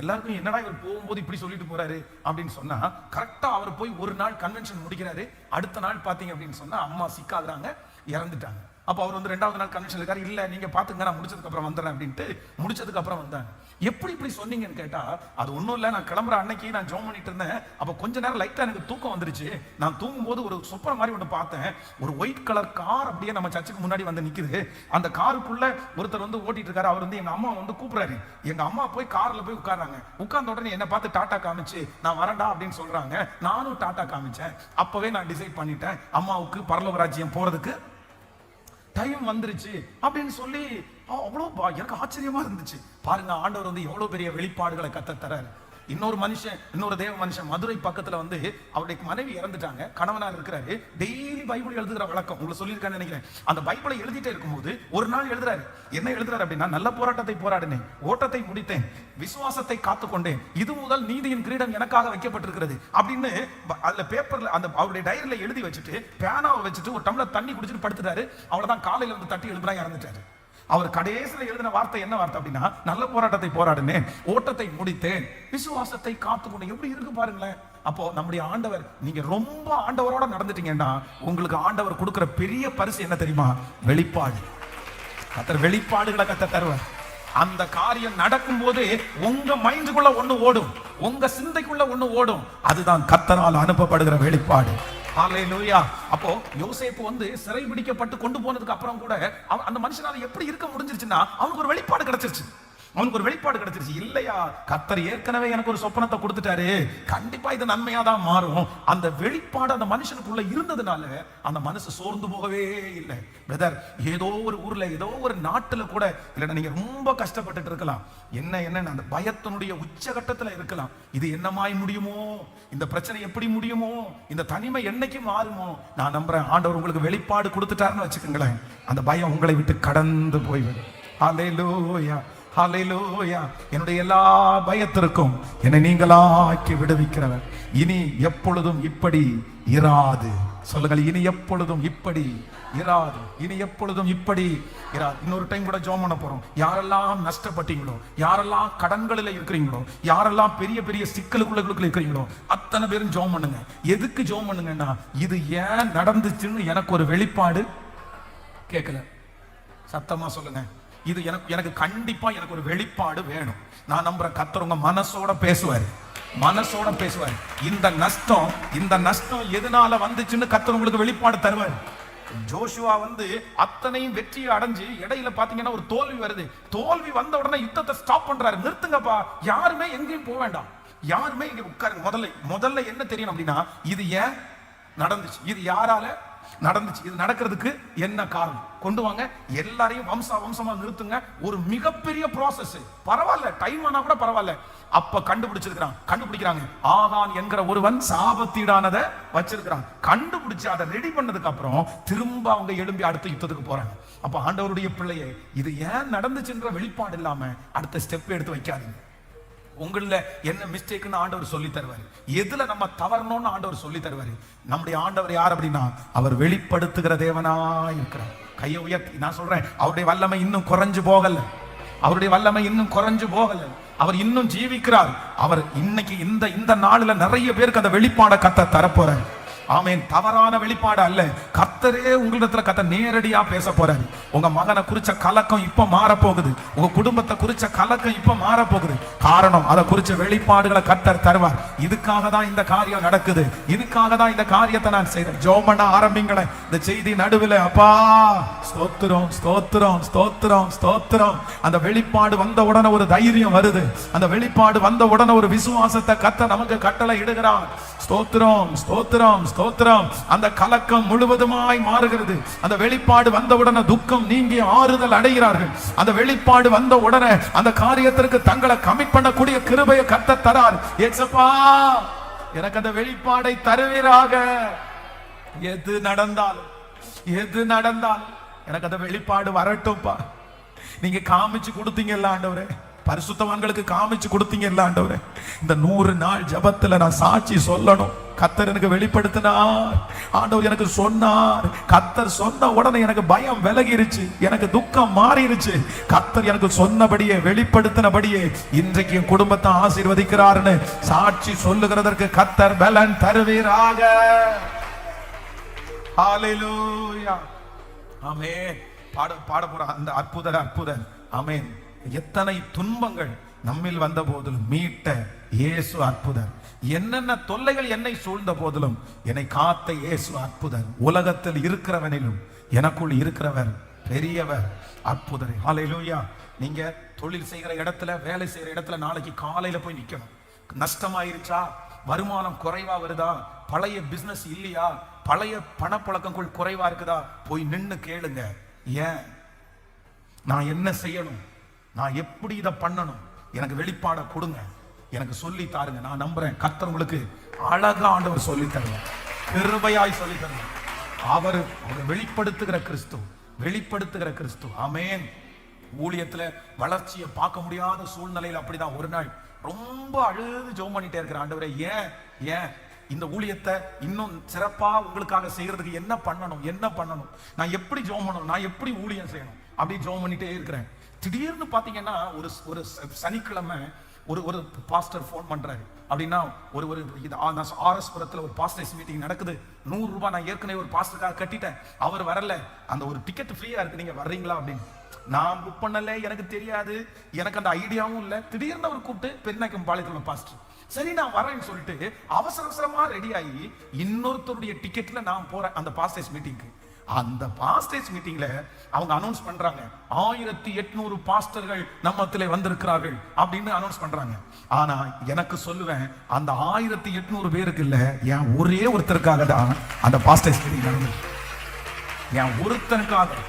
எல்லாருக்கும் என்னடா இவர் போகும்போது இப்படி சொல்லிட்டு போறாரு அப்படின்னு சொன்னா, கரெக்டா அவர் போய் ஒரு நாள் கன்வென்ஷன் முடிக்கிறாரு. அடுத்த நாள் பாத்தீங்க அப்படின்னு சொன்னா அம்மா சிக்காதுறாங்க, இறந்துட்டாங்க. அப்ப அவர் வந்து 2வது நாள் கன்வென்ஷன் இருக்காரு, இல்ல நீங்க பாத்துங்க நான் முடிச்சதுக்கு அப்புறம் வந்துடுறேன் அப்படின்ட்டு முடிச்சதுக்கு அப்புறம் வந்தாங்க. எப்படி இப்படி சொன்னீங்கன்னு கேட்டா, அது ஒண்ணும் இல்ல, நான் கிளம்புற அன்னைக்கு நான் ஜெபம் பண்ணிட்டு இருந்தேன், அப்ப கொஞ்ச நேரம் லைட்டா எனக்கு தூக்கம் வந்துருச்சு, நான் தூங்கும் போது ஒரு சொப்பன மாதிரி ஒன்று பார்த்தேன், ஒரு ஒயிட் கலர் கார் அப்படியே நம்ம சர்ச்சுக்கு முன்னாடி வந்து நிக்குது, அந்த காருக்குள்ள ஒருத்தர் வந்து ஓட்டிட்டு இருக்காரு, அவர் வந்து எங்க அம்மா வந்து கூப்பிடுறாரு, எங்க அம்மா போய் கார்ல போய் உட்கார்றாங்க, உட்கார்ந்த உடனே என்ன பார்த்து டாட்டா காமிச்சு நான் வரண்டா அப்படின்னு சொல்றாங்க. நானும் டாட்டா காமிச்சேன். அப்பவே நான் டிசைட் பண்ணிட்டேன், அம்மாவுக்கு பரலோக ராஜ்யம் போறதுக்கு டைம் வந்துருச்சு அப்படின்னு சொல்லி அவ்வளவு எனக்கு ஆச்சரியமா இருந்துச்சு. பாருங்க, ஆண்டவர் வந்து எவ்வளவு பெரிய வெளிப்பாடுகளை கத்த தராரு. இன்னொரு தேவ மனுஷன் மதுரை பக்கத்துல வந்து அவருடைய மனைவி இறந்துட்டாங்க, கணவனார் இருக்கிறாரு, டெய்லி பைபிள் எழுதுகிற வழக்கம் உங்களுக்கு சொல்லியிருக்கான்னு நினைக்கிறேன். அந்த பைபிளை எழுதிட்டே இருக்கும்போது ஒரு நாள் எழுதுறாரு, என்ன எழுதுறாரு அப்படின்னா, நல்ல போராட்டத்தை போராடினேன், ஓட்டத்தை முடித்தேன், விசுவாசத்தை காத்துக்கொண்டேன், இது முதல் நீதியின் கிரீடம் எனக்காக வைக்கப்பட்டிருக்கிறது அப்படின்னு அதுல பேப்பர்ல அந்த அவருடைய டைரியில எழுதி வச்சுட்டு பேனாவை வச்சுட்டு ஒரு டம்ளர் தண்ணி குடிச்சிட்டு படுத்துட்டாரு. அவ்வளவுதான், காலையில வந்து தட்டி எழுதுறா இறந்துட்டாரு. அவர் கடைசியில் எழுதின வார்த்தை என்ன வார்த்தை அப்படின்னா, நல்ல போராட்டத்தை போராடினேன், ஓட்டத்தை முடித்தேன், விசுவாசத்தை காத்துக்கொண்டேன். எப்படி இருக்கு பாருங்களேன். அப்போ நம்முடைய ஆண்டவர், நீங்க ரொம்ப ஆண்டவரோட நடந்துட்டீங்கன்னா உங்களுக்கு ஆண்டவர் கொடுக்கிற பெரிய பரிசு என்ன தெரியுமா? வெளிப்பாடு. கர்த்தர் வெளிப்பாடுகளை கர்த்தர் தருவார். அந்த காரியம் நடக்கும் போது உங்க மைண்டுக்குள்ள ஒண்ணு ஓடும், உங்க சிந்தைக்குள்ள ஒண்ணு ஓடும். அதுதான் கர்த்தரால் அனுப்பப்படுகிற வெளிப்பாடு. ஹல்லேலூயா. அப்போ யோசேப்பு வந்து சிறை பிடிக்கப்பட்டு கொண்டு போனதுக்கு அப்புறம் கூட அந்த மனுஷனால எப்படி இருக்க முடிஞ்சிருச்சுன்னா அவனுக்கு ஒரு வெளிப்பாடு கிடைச்சிருச்சு. அவனுக்கு ஒரு வெளிப்பாடு கிடைச்சிருச்சு. இல்லையா, கர்த்தர் ஏற்கனவே எனக்கு ஒரு சொப்பனத்தை கொடுத்துட்டாரு, கண்டிப்பா இது நன்மையா தான் மாறும். அந்த வெளிப்பாடு அந்த மனுஷனுக்குள்ள இருந்ததுனால அந்த மனசு சோர்ந்து போகவே இல்லை. பிரதர், ஏதோ ஒரு ஊர்ல ஏதோ ஒரு நாட்டுல கூட இல்லைன்னா நீங்க ரொம்ப கஷ்டப்பட்டுட்டு இருக்கலாம். என்ன அந்த பயத்தினுடைய உச்சகட்டத்துல இருக்கலாம். இது என்னமாய் முடியுமோ, இந்த பிரச்சனை எப்படி முடியுமோ, இந்த தனிமை என்னைக்கு மாறுமோ. நான் நம்புறேன் ஆண்டவர் உங்களுக்கு வெளிப்பாடு கொடுத்துட்டாருன்னு வச்சுக்கோங்களேன், அந்த பயம் உங்களை விட்டு கடந்து போய்விடும். ஹல்லேலூயா, ஹல்லேலூயா. என்னுடைய எல்லா பயத்திற்கும் என்னை நீங்களாக்கி விடுவிக்கிறவர். இனி எப்பொழுதும் இப்படி இராது. சொல்லுங்கள், இனி எப்பொழுதும் இப்படி இராது. இனி எப்பொழுதும் இப்படி இராது. இன்னொரு டைம் கூட ஜெபம் பண்ண போறோம். யாரெல்லாம் நஷ்டப்பட்டீங்களோ, யாரெல்லாம் கடன்களில் இருக்கிறீங்களோ, யாரெல்லாம் பெரிய பெரிய சிக்கலுக்குள்ள இருக்கிறீங்களோ, அத்தனை பேரும் ஜெபம் பண்ணுங்க. எதுக்கு ஜெபம் பண்ணுங்கன்னா, இது ஏன் நடந்துச்சுன்னு எனக்கு ஒரு வெளிப்பாடு கேட்கல. சத்தமா சொல்லுங்க, இது எனக்கு கண்டிப்பா எனக்கு ஒரு வெளிப்பாடு வேணும். நான் நம்புறேன் கர்த்தர் உங்க மனசோட பேசுவாரு, மனசோட பேசுவாரு. இந்த நஷ்டம் எதனால வந்துச்சுன்னு கர்த்தர் உங்களுக்கு வெளிப்பாடு தருவாரு. ஜோஷுவா வந்து அத்தனையும் வெற்றியை அடைஞ்சு இடையில பாத்தீங்கன்னா ஒரு தோல்வி வருது. தோல்வி வந்த உடனே யுத்தத்தை ஸ்டாப் பண்றாரு. நிறுத்துங்கப்பா, யாருமே எங்கேயும் போக வேண்டாம், யாருமே இங்க உட்காருங்க. முதல்ல என்ன தெரியணும் அப்படின்னா, இது ஏன் நடந்துச்சு, இது யாரால நடந்துச்சு, இது நடக்கிறதுக்கு என்ன காரணம், கொண்டு வாங்க. எல்லாரையும் வம்சமா நிறுத்துங்க. ஒரு மிகப்பெரிய ப்ராசஸ். பரவாயில்ல, டைம் ஆனா கூட பரவாயில்ல. அப்ப கண்டுபிடிக்கிறாங்க. ஆகான் என்கிற ஒருவன் சாபத்தீடானதை வச்சிருக்கிறான். கண்டுபிடிச்சு அதை ரெடி பண்ணதுக்கு அப்புறம் திரும்ப அவங்க எழும்பி அடுத்த யுத்தத்துக்கு போறாங்க. அப்ப ஆண்டவருடைய பிள்ளையே, இது ஏன் நடந்துச்சுன்ற வெளிப்பாடு இல்லாம அடுத்த ஸ்டெப் எடுத்து வைக்காதீங்க. உங்கள என்ன மிஸ்டேக்னு ஆண்டவர் சொல்லி தருவாரு, எதுல நம்ம தவறணும்னு ஆண்டவர் சொல்லி தருவாரு. நம்முடைய ஆண்டவர் யார் அப்படின்னா, அவர் வெளிப்படுத்துகிற தேவனா இருக்கிறார். கையை உயர்த்தி நான் சொல்றேன், அவருடைய வல்லமை இன்னும் குறைஞ்சு போகல, அவருடைய வல்லமை இன்னும் குறைஞ்சு போகல. அவர் இன்னும் ஜீவிக்கிறார். அவர் இன்னைக்கு இந்த நாளில் நிறைய பேருக்கு அந்த வெளிப்பாட கர்த்தர் தரப்போறார். ஆமென். தவறான வெளிப்பாடு அல்ல, கர்த்தரே உங்களிடத்துல கர்த்தர் நேரடியா பேச போறாரு. உங்க மகனை குறிச்ச கலக்கம் இப்ப மாற போகுது, உங்க குடும்பத்தை குறிச்ச கலக்கம் இப்ப மாற போகுது. காரணம், அதை குறிச்ச வெளிப்பாடுகளை கர்த்தர் தருவார். இதுக்காக தான் இந்த காரியம் நடக்குது, இதுக்காக தான் இந்த காரியத்தை நான் செய்றேன். ஜெபம் பண்ண ஆரம்பிங்களேன். இந்த செய்தி நடுவில் அப்பா ஸ்தோத்திரம் ஸ்தோத்திரம் ஸ்தோத்திரம் ஸ்தோத்திரம். அந்த வெளிப்பாடு வந்த உடனே ஒரு தைரியம் வருது, அந்த வெளிப்பாடு வந்த உடனே ஒரு விசுவாசத்தை கர்த்தர் நமக்கு கட்டளை இடுகிறார். ஸ்தோத்திரம் ஸ்தோத்திரம் ஸ்தோத்திரம். அந்த கலக்கம் முழுவதுமாய் மாறுகிறது. அந்த வெளிப்பாடு வந்தவுடனே துக்கம் நீங்கி ஆறுதல் அடைகிறார்கள். அந்த வெளிப்பாடு வந்த உடனே அந்த காரியத்திற்கு தங்களை கமிட் பண்ணக்கூடிய கிருபையை கர்த்தர் தரார். ஏசப்பா, எனக்கு அந்த வெளிப்பாடை தருவீராக. எது நடந்தாலும் எனக்கு அந்த வெளிப்பாடு வரட்டும்பா. நீங்க காமிச்சு கொடுத்தீங்கல்ல ஆண்டவரே, பரிசுத்தவான்களுக்கு காமிச்சு கொடுத்தீங்கல்ல ஆண்டவரே. இந்த 100 நாள் ஜெபத்துல நான் சாட்சி சொல்லணும். கர்த்தர் எனக்கு வெளிப்படுத்தினார், ஆண்டவர் எனக்கு சொன்னார். கர்த்தர் சொன்ன உடனே எனக்கு பயம் விலகிருச்சு, எனக்கு துக்கம் மாறிடுச்சு. கர்த்தர் எனக்கு சொன்னபடியே வெளிப்படுத்தினபடியே இன்றைக்கு என் குடும்பத்தை ஆசீர்வதிக்கிறார்னு சாட்சி சொல்லுகிறதற்கு கர்த்தர் பலன் தருவீராக. ஹல்லேலூயா. ஆமென். பாட போற அந்த அற்புதர். ஆமென். எத்தனை துன்பங்கள் நம்மில் வந்த போதிலும் மீட்ட இயேசு அற்புதர். என்னென்ன தொல்லைகள் என்னை சூழ்ந்த போதிலும் என்னை காத்த இயேசு அற்புதர். உலகத்தில் இருக்கிறவனிலும் எனக்குள் இருக்கிறவர் பெரியவர், அற்புதர். ஹல்லேலூயா. நீங்க தொழில் செய்கிற இடத்துல, வேலை செய்யற இடத்துல நாளைக்கு காலையில போய் நிக்கணும். நஷ்டமாயிருச்சா, வருமானம் குறைவா வருதா, பழைய பிசினஸ் இல்லையா, பழைய பணப்பழக்கங்கள் குறைவா இருக்குதா, போய் நின்னு கேளுங்க. ஏன், நான் என்ன செய்யணும், நான் எப்படி இதை பண்ணணும், எனக்கு வெளிப்பாட கொடுங்க, எனக்கு சொல்லி தாருங்க. நான் நம்புறேன் கர்த்தர் உங்களுக்கு அழகா ஆண்டவர் சொல்லி தருவார், கிருபையாய் சொல்லி தருவார். அவர் வெளிப்படுத்துகிற கிறிஸ்து. ஆமென். ஊழியத்துல வளர்ச்சியை பார்க்க முடியாத சூழ்நிலையில் அப்படிதான் ஒரு நாள் ரொம்ப அழுது ஜெபம் பண்ணிட்டே இருக்கிற ஆண்டவரே, ஏன் இந்த ஊழியத்தை இன்னும் சிறப்பா உங்களுக்காக செய்யறதுக்கு என்ன பண்ணணும், நான் எப்படி ஜெபம் பண்ணணும், நான் எப்படி ஊழியம் செய்யணும். அப்படி ஜெபம் பண்ணிட்டே இருக்கிறேன். திடீர்னு பாத்தீங்கன்னா ஒரு சனிக்கிழமை ஒரு பாஸ்டர் போன் பண்றாரு. அப்படின்னா ஒரு RS புரத்துல ஒரு பாஸ்டர்ஸ் மீட்டிங் நடக்குது. 100 ரூபாய் நான் ஏற்கனவே ஒரு பாஸ்டருக்காக கட்டிட்டேன், அவர் வரல, அந்த ஒரு டிக்கெட் ஃப்ரீயா இருக்கு, நீங்க வர்றீங்களா அப்படின்னு. நான் புக் பண்ணல, எனக்கு தெரியாது, எனக்கு அந்த ஐடியாவும் இல்லை. திடீர்னு அவர் கூப்பிட்டு பெருநாய்க்கம் பாளையத்துல பாஸ்டர், சரி நான் வரேன்னு சொல்லிட்டு அவசரமா ரெடி ஆகி இன்னொருத்தருடைய டிக்கெட்ல நான் போறேன் அந்த பாஸ்டர்ஸ் மீட்டிங்க்கு. அந்த பாஸ்டர்ஸ் மீட்டிங்ல அவங்க அனௌன்ஸ் பண்றாங்க 1800 பாஸ்டர்கள் நம்மத்திலே வந்திருக்கிறார்கள் அப்படின்னு அனௌன்ஸ் பண்றாங்க. ஆனா எனக்கு சொல்லுவேன், அந்த 1800 பேருக்கு இல்ல, என் ஒரே ஒருத்தருக்காக தான் அந்த பாஸ்டர்ஸ் மீட்டிங் நடந்தது. என் ஒருத்தனுக்காக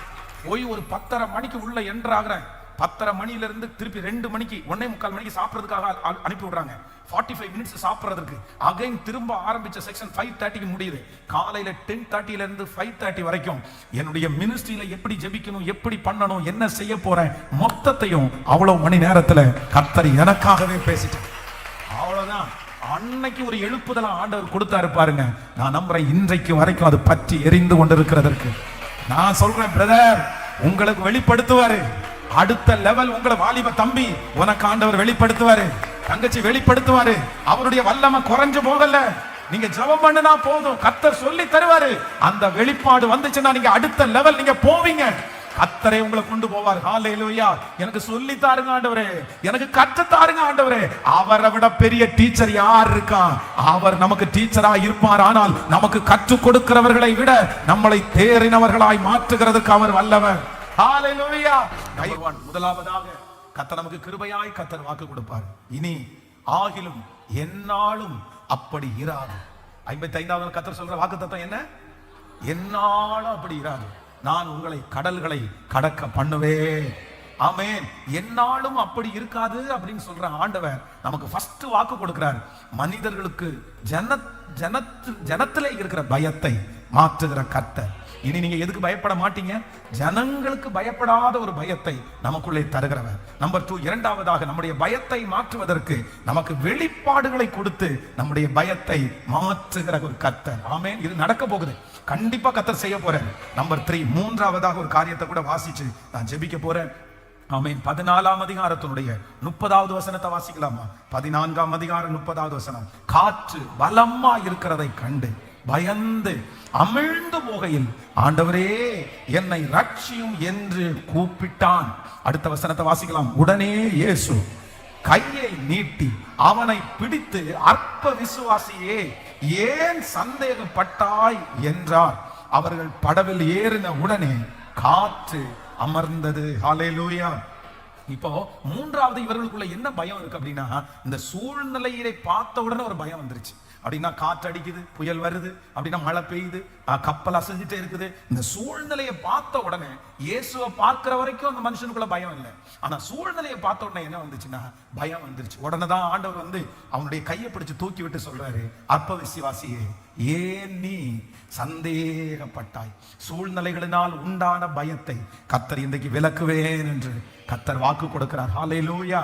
போய் ஒரு 10:30 மணிக்கு உள்ள என்ட்ராகிறேன். 10:30 மணில இருந்து திருப்பி 2 மணிக்கு 1:45 மணிக்கு சாப்பிடறதுக்காக அனுப்பி விடுறாங்க. 45 மினிட்ஸ் சாப்பிடுறதுக்கு. அகைன் திரும்ப ஆரம்பிச்ச செக்ஷன் 5:30க்கு முடியுது. காலையில 10:30ல இருந்து 5:30 வரைக்கும் என்னுடைய மினிஸ்ட்ரியில எப்படி ஜெபிக்கணும், எப்படி பண்ணணும், என்ன செய்ய போறேன், மொத்தத்தையும் அவ்வளவு மணி நேரத்துல கர்த்தர் எனக்காகவே பேசிட்டேன். அவ்வளவுதான். அன்னைக்கு ஒரு எழுப்புதல ஆண்டவர் கொடுத்தாரு பாருங்க. நான் நம்புறேன் இன்றைக்கு வரைக்கும் அது பற்றி எரிந்து கொண்டிருக்கிறதற்கு. நான் சொல்றேன் பிரதர், உங்களுக்கு வெளிப்படுத்துவாரு. அடுத்த லெவல் உங்களை வாலிப தம்பி உனக்கு ஆண்டவர் வெளிப்படுத்துவாரு, தங்கச்சி வெளிப்படுத்துவாரு. அவருடைய வல்லமை குறைஞ்சு போகல. நீங்க ஜெபம் பண்ணுனா போதும், கர்த்தர் சொல்லி தருவாரு. அந்த வெளிப்பாடு வந்துச்சுன்னா நீங்க அடுத்த லெவல் நீங்க போவீங்க. கர்த்தரே உங்களை கொண்டு போவார். ஹalleluya. எனக்கு சொல்லி தாருங்க ஆண்டவரே, எனக்கு கற்று தாருங்க ஆண்டவரே. அவரை விட பெரிய டீச்சர் யார் இருக்கா? அவர் நமக்கு டீச்சரா இருப்பார். ஆனால் நமக்கு கற்றுக் கொடுக்கிறவர்களை விட நம்மளை தேறினவர்களாய் மாற்றுகிறதுக்கு அவர் வல்லவர். ஹalleluya. முதலாவதாக கர்த்தர் நமக்கு கிருபையாய் கர்த்தர் வாக்கு கொடுப்பார். இனி ஆகிலும் என்னாலும் அப்படி இராது. 55வது கர்த்தர் சொல்ற வாக்குத்தத்தம் என்ன? என்னாலும் அப்படி இராது. நான் உங்களை கடல்களை கடக்க பண்ணுவேன். ஆமென். என்னாலும் அப்படி இருக்காது அப்படின்னு சொல்ற ஆண்டவர் நமக்கு ஃபர்ஸ்ட் வாக்கு கொடுக்கிறார். மனிதர்களுக்கு ஜனத்திலே இருக்கிற பயத்தை மாற்றுகிற கர்த்தர். இனி நீங்க எதுக்கு பயப்பட மாட்டீங்க? ஜனங்களுக்கு பயப்படாத ஒரு பயத்தை நமக்குள்ளே தருகிறவர். நம்பர் 2, இரண்டாவதாக நம்முடைய பயத்தை மாற்றுவதற்கு நமக்கு வெளிப்பாடுகளை கொடுத்து நம்முடைய பயத்தை மாற்றுகிற ஒரு கர்த்தர். ஆமென். இது நடக்க போகுது, கண்டிப்பா கர்த்தர் செய்ய போறேன். நம்பர் 3, மூன்றாவதாக ஒரு காரியத்தை கூட வாசிச்சு நான் ஜெபிக்க போறேன். ஆமென். 14ஆம் அதிகாரத்தினுடைய 30வது வசனத்தை வாசிக்கலாமா? 14ஆம் அதிகாரம் 30வது வசனம். காற்று பலமா இருக்கிறதை கண்டு பயந்து அமிழ்ந்து போகையில் ஆண்டவரே என்னை ரட்சியும் என்று கூப்பிட்டான். அடுத்த வசனத்தை வாசிக்கலாம். உடனே இயேசு கையை நீட்டி அவனை பிடித்து, அற்ப விசுவாசியே ஏன் சந்தேகப்பட்டாய் என்றார். அவர்கள் படவில் ஏறின உடனே காற்று அமர்ந்தது. ஹalleluya. இப்போ மூன்றாவது இவர்களுக்குள்ள என்ன பயம் இருக்கு அப்படின்னா, இந்த சூழ்நிலையை பார்த்த உடனே ஒரு பயம் வந்துருச்சு. அப்படின்னா காற்று அடிக்குது, புயல் வருது, அப்படின்னா மழை பெய்யுது, கப்பல் அசைஞ்சிட்டே இருக்குது. இந்த சூழ்நிலையை பார்த்த உடனே, இயேசுவை பார்க்கிற வரைக்கும் அந்த மனுஷனுக்குள்ள பயம் இல்லை. ஆனா சூழ்நிலையை பார்த்த உடனே என்ன வந்துச்சுன்னா பயம் வந்துருச்சு. உடனே தான் ஆண்டவர் வந்து அவனுடைய கையை பிடிச்சு தூக்கி விட்டு சொல்றாரு, அற்ப விசுவாசியே ஏன் நீ சந்தேகப்பட்டாய்? சூழ்நிலைகளினால் உண்டான பயத்தை கர்த்தர் இன்றைக்கு விலக்குவேன் என்று கர்த்தர் வாக்கு கொடுக்கிறார். ஹalleluya.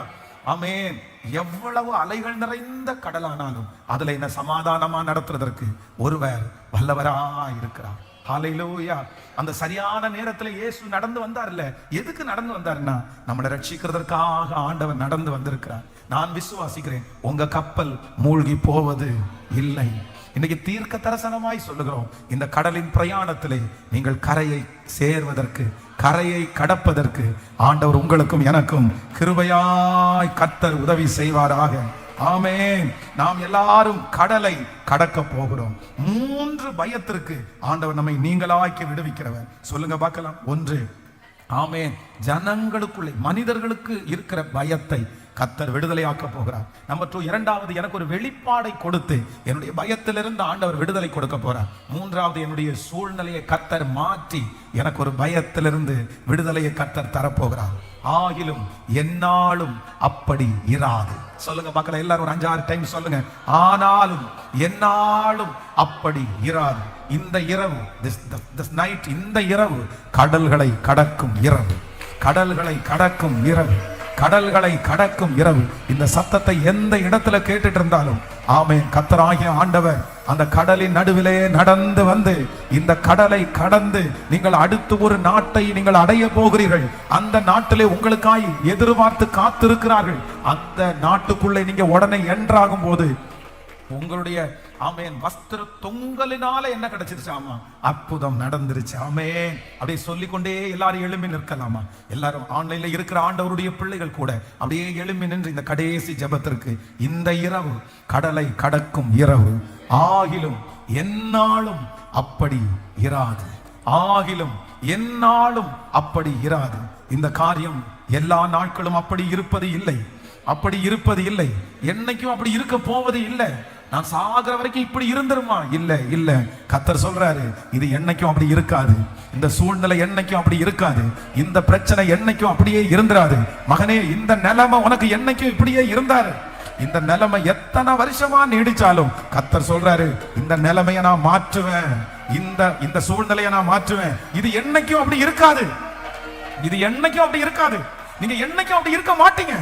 ஆமென். எவ்வளவு அலைகள் நிறைந்த கடலானாலும் அதுல என்ன சமாதானமா நடத்துறதற்கு ஒருவர் வல்லவராய் இருக்கிறார். ஹalleluya. அந்த சரியான நேரத்துல இயேசு நடந்து வந்தார்ல. எதுக்கு நடந்து வந்தார்னா, நம்மளை ரட்சிக்கிறதற்காக ஆண்டவர் நடந்து வந்திருக்கிறார். நான் விசுவாசிக்கிறேன் உங்க கப்பல் மூழ்கி போவது இல்லை. இன்னைக்கு தீர்க்க தரிசனமாய் சொல்லுகிறோம், இந்த கடலின் பிரயாணத்திலே நீங்கள் கரையை சேர்வதற்கு, கரையை கடப்பதற்கு ஆண்டவர் உங்களுக்கும் எனக்கும் கிருபையாய் கர்த்தர் உதவி செய்வாராக. ஆமென். நாம் எல்லாரும் கடலை கடக்க போகிறோம். 3 பயத்திற்கு ஆண்டவர் நம்மை நீங்களாக்கி விடுவிக்கிறவர். சொல்லுங்க பார்க்கலாம். 1, ஆமென், ஜனங்களுக்குள்ளே மனிதர்களுக்கு இருக்கிற பயத்தை கர்த்தர் விடுதலையாக்க போகிறார். நம்பர் 2, இரண்டாவது எனக்கு ஒரு வெளிப்பாடை கொடுத்து என்னுடைய பயத்திலிருந்து ஆண்டவர் விடுதலை கொடுக்க போறார். 3வது என்னுடைய சூழ்நிலையை கர்த்தர் மாற்றி எனக்கு ஒரு பயத்திலிருந்து விடுதலையை கர்த்தர் தரப்போகிறார். ஆகிலும் என்னாலும் அப்படி இராது. சொல்லுங்க பார்க்கலாம், எல்லாரும் ஒரு 5-6 டைம் சொல்லுங்க. ஆனாலும் என்னாலும் அப்படி இராது. இந்த இரவு, this night, இந்த இரவு கடல்களை கடக்கும் இரவு, கடல்களை கடக்கும் இரவு, கடல்களை கடக்கும் இரவு. இந்த சத்தத்தை எந்த இடத்துல கேட்டுட்டு இருந்தாலும் ஆமென், கர்த்தராகிய ஆண்டவர் அந்த கடலின் நடுவிலே நடந்து வந்து இந்த கடலை கடந்து நீங்கள் அடுத்து ஒரு நாட்டை நீங்கள் அடைய போகிறீர்கள். அந்த நாட்டிலே உங்களுக்காய் எதிர்பார்த்து காத்திருக்கிறார்கள். அந்த நாட்டுக்குள்ளே நீங்க உடனே என்ட்ராகும் போது உங்களுடைய ஆமேன் வஸ்திர தொங்கலினால என்ன கிடைச்சிருச்சாமா? அற்புதம் நடந்துருச்சு. ஆமேன். அப்படியே சொல்லிக்கொண்டே எல்லாரும் எழும்பி நிற்கலாமா? எல்லாரும் ஆன்லைன்ல இருக்கிற ஆண்டவருடைய பிள்ளைகள் கூட அப்படியே எழும்பி நின்று இந்த கடைசி ஜெபத்திற்கு, இந்த இரவு கடலை கடக்கும் இரவு, ஆகிலும் எந்நாளும் அப்படி இராது, ஆகிலும் எந்நாளும் அப்படி இராது. இந்த காரியம் எல்லா நாட்களும் அப்படி இருப்பது இல்லை, அப்படி இருப்பது இல்லை, என்னைக்கும் அப்படி இருக்க போவது இல்லை. நான் சாகிற வரைக்கும் இப்படி இருந்துருமா? இல்ல இல்ல. கர்த்தர் சொல்றாரு, இது என்னைக்கும் அப்படி இருக்காது. இந்த சூழ்நிலை என்னைக்கும் அப்படி இருக்காது. இந்த பிரச்சனை என்னைக்கும் அப்படியே இருந்துராது. மகனே, இந்த நிலைமை உனக்கு என்னைக்கும் இப்படியே இருந்தாரு. இந்த நிலைமை எத்தனை வருஷமா நீடிச்சாலும் கர்த்தர் சொல்றாரு, இந்த நிலைமையை நான் மாற்றுவேன், இந்த சூழ்நிலையை நான் மாற்றுவேன். இது என்னைக்கும் அப்படி இருக்காது. இது என்னைக்கும் அப்படி இருக்காது. நீங்க என்னைக்கும் அப்படி இருக்க மாட்டீங்க.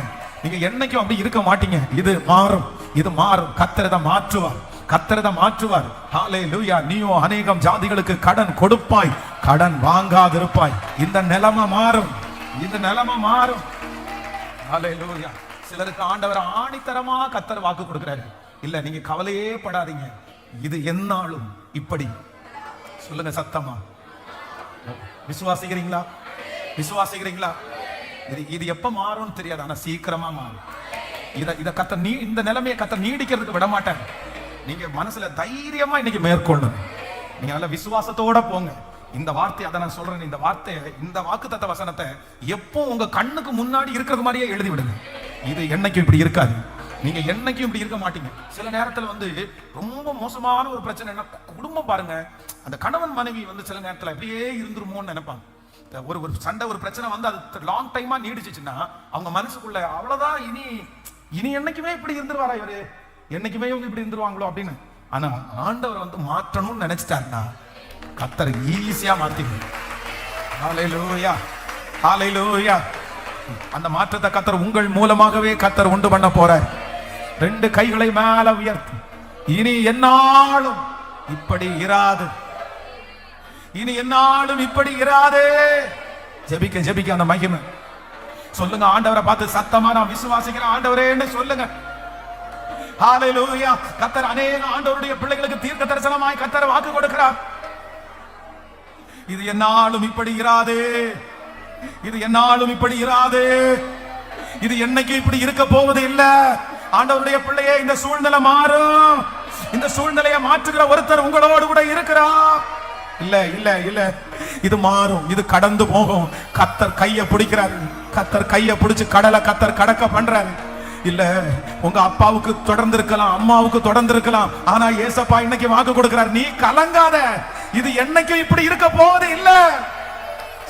நீங்க என்னைக்கும் அப்படி இருக்க மாட்டீங்க. இது மாறும், இது மாறும். கர்த்தர் இதை மாற்றுவார், கர்த்தர் இதை மாற்றுவார். ஹல்லேலூயா. நீயோ அநேகம் ஜாதிகளுக்கு கடன் கொடுப்பாய், கடன் வாங்காதிருப்பாய். இந்த நிலைமை மாறும், இந்த நிலைமை மாறும். ஹல்லேலூயா. சிலருக்கு ஆண்டவர் ஆணித்தரமா கர்த்தர் வாக்கு கொடுக்கிறாரு. இல்ல, நீங்க கவலையே படாதீங்க, இது எந்நாளும் இப்படி. சொல்லுங்க சத்தமா. விசுவாசிக்கிறீங்களா? விசுவாசிக்கிறீங்களா? இது எப்ப மாறும்னு தெரியாது, ஆனா சீக்கிரமா மாறும். இத கர்த்தர் இந்த நிலைமையை கர்த்தர் நீடிக்கிறதுக்கு விட மாட்டாங்க. நீங்க மனசுல தைரியமா இன்னைக்கு மேற்கொள்ளுங்க. நீங்க நல்ல விசுவாசத்தோட போங்க. இந்த வார்த்தை, அதை நான் சொல்றேன், இந்த வார்த்தை, இந்த வாக்குத்தத்த வசனத்தை எப்போ உங்க கண்ணுக்கு முன்னாடி இருக்கிறது மாதிரியே எழுதி விடுங்க. இது என்னைக்கும் இப்படி இருக்காது. நீங்க என்னைக்கும் இப்படி இருக்க மாட்டீங்க. சில நேரத்துல ரொம்ப மோசமான ஒரு பிரச்சனை என்ன, குடும்பம் பாருங்க, அந்த கணவன் மனைவி சில நேரத்துல அப்படியே இருந்துருமோன்னு நினைப்பாங்க. ஒரு சண்டை, ஒரு பிரச்சனை அது லாங் டைமா நீடிச்சுச்சுன்னா அவங்க மனசுக்குள்ள அவ்வளவுதான், இனி என்னைக்குமே இப்படி இருந்துருவாரா இவரு, என்னைக்குமே இவங்க இப்படி இருந்துருவாங்களோ அப்படின்னு. ஆனா ஆண்டவர் மாற்றணும்னு நினைச்சிட்டாருன்னா கர்த்தர் ஈஸியா மாத்திடுவார். ஹல்லேலூயா, ஹல்லேலூயா. அந்த மாற்றத்தை கர்த்தர் உங்கள் மூலமாகவே கர்த்தர் உண்டு பண்ண போறார். 2 கைகளை மேல உயர்த்தி, இனி எந்நாளும் இப்படி இராது, இனி எந்நாளும் இப்படி இராது. ஜெபிக்க ஜெபிக்க அந்த மகிமை சொல்லுங்க. ஆண்டவரை பார்த்து சத்தமா, நான் விசுவாசிக்கிறேன் ஆண்டவரேன்னு சொல்லுங்க. ஹல்லேலூயா. கர்த்தர் அநேக ஆண்டவருடைய பிள்ளைகளுக்கு தீர்க்க தரிசனமாய் கர்த்தர் வாக்கு கொடுக்கிறார். இது எந்நாளும் இப்படி இராது, இது எந்நாளும் இப்படி இராது, இது என்னைக்கு இப்படி இருக்க போவது இல்ல. ஆண்டவருடைய பிள்ளையே, இந்த சூழ்நிலை மாறும். இந்த சூழ்நிலையை மாற்றுகிற ஒருத்தர் உங்களோடு கூட இருக்கிறார். இல்ல இல்ல இல்ல, இது மாறும், இது கடந்து போகும். கர்த்தர் கைய பிடிக்கிறாரு, கர்த்தர் கைய பிடிச்சு கடலை கர்த்தர் கடக்க பண்றாரு. இல்ல, உங்க அப்பாவுக்கு தொடர்ந்து இருக்கலாம், அம்மாவுக்கு தொடர்ந்து இருக்கலாம், ஆனா ஏசப்பா இன்னைக்கு வாக்கு கொடுக்கிறார், நீ கலங்காத, இது என்னைக்கும் இப்படி இருக்க போவது இல்ல.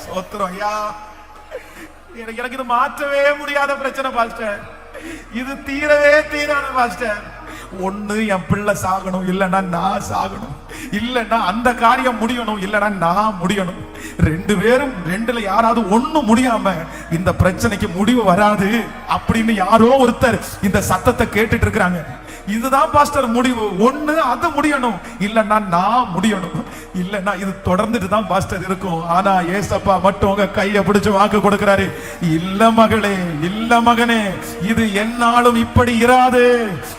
சோத்திரம் ஐயா. எனக்கு இது மாற்றவே முடியாத பிரச்சனை பாஸ்டர், இது தீரவே தீராத பாஸ்டர். ஒண்ணு என் பிள்ளை சாகணும், இல்லைன்னா நான் சாகணும், இல்லைன்னா அந்த காரியம் முடியணும், இல்லைன்னா நான் முடியணும். 2 பேரும் 2ல யாராவது ஒண்ணு முடியாம இந்த பிரச்சனைக்கு முடிவு வராது அப்படின்னு யாரோ ஒருத்தர் இந்த சத்தத்தை கேட்டுட்டு இருக்கிறாங்க. இதுதான் பாஸ்டர் முடிவு. ஒண்ணு அது முடியணும், இல்லைன்னா நான் முடியணும், இல்லைன்னா இது தொடர்ந்துட்டு தான் பாஸ்டர் இருக்கும். ஆனா ஏசப்பா மட்டும் உங்க கையை பிடிச்சு வாக்கு கொடுக்கிறாரு, இல்ல மகளே, இல்ல மகனே, இது எந்நாளும் இப்படி இராது.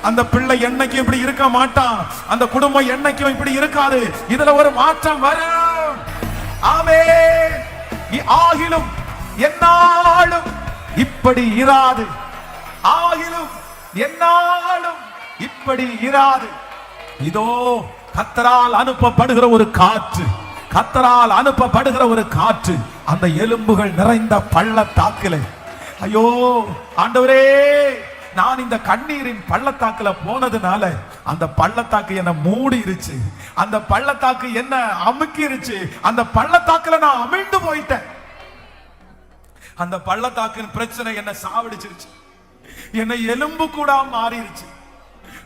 அந்த பிள்ளை என்னைக்கும் இப்படி இருக்க மாட்டான், அந்த குடும்பம் என்னைக்கும் இப்படி இருக்காது. இதுல ஒரு மாற்றம் வரும். ஆமென். ஆகிலும் எந்நாளும் இப்படி இராது, ஆகிலும் எந்நாளும் இப்படி இராது. இதோ கர்த்தரால் அனுப்பப்படுகிற ஒரு காற்று, கர்த்தரால் அனுப்பப்படுகிற ஒரு காற்று அந்த எலும்புகள் நிறைந்த பள்ளத்தாக்கிலே, ஐயோ ஆண்டவரே, நான் இந்த கண்ணீரின் பள்ளத்தாக்குல போனதுனால அந்த பள்ளத்தாக்கு என்ன மூடிருச்சு, அந்த பள்ளத்தாக்கு என்ன அமுக்கிருச்சு, அந்த பள்ளத்தாக்குல நான் அமிழ்ந்து போயிட்டேன். அந்த பள்ளத்தாக்கின் பிரச்சனை என்ன சாவடிச்சிருச்சு, என்ன எலும்பு கூட மாறிடுச்சு.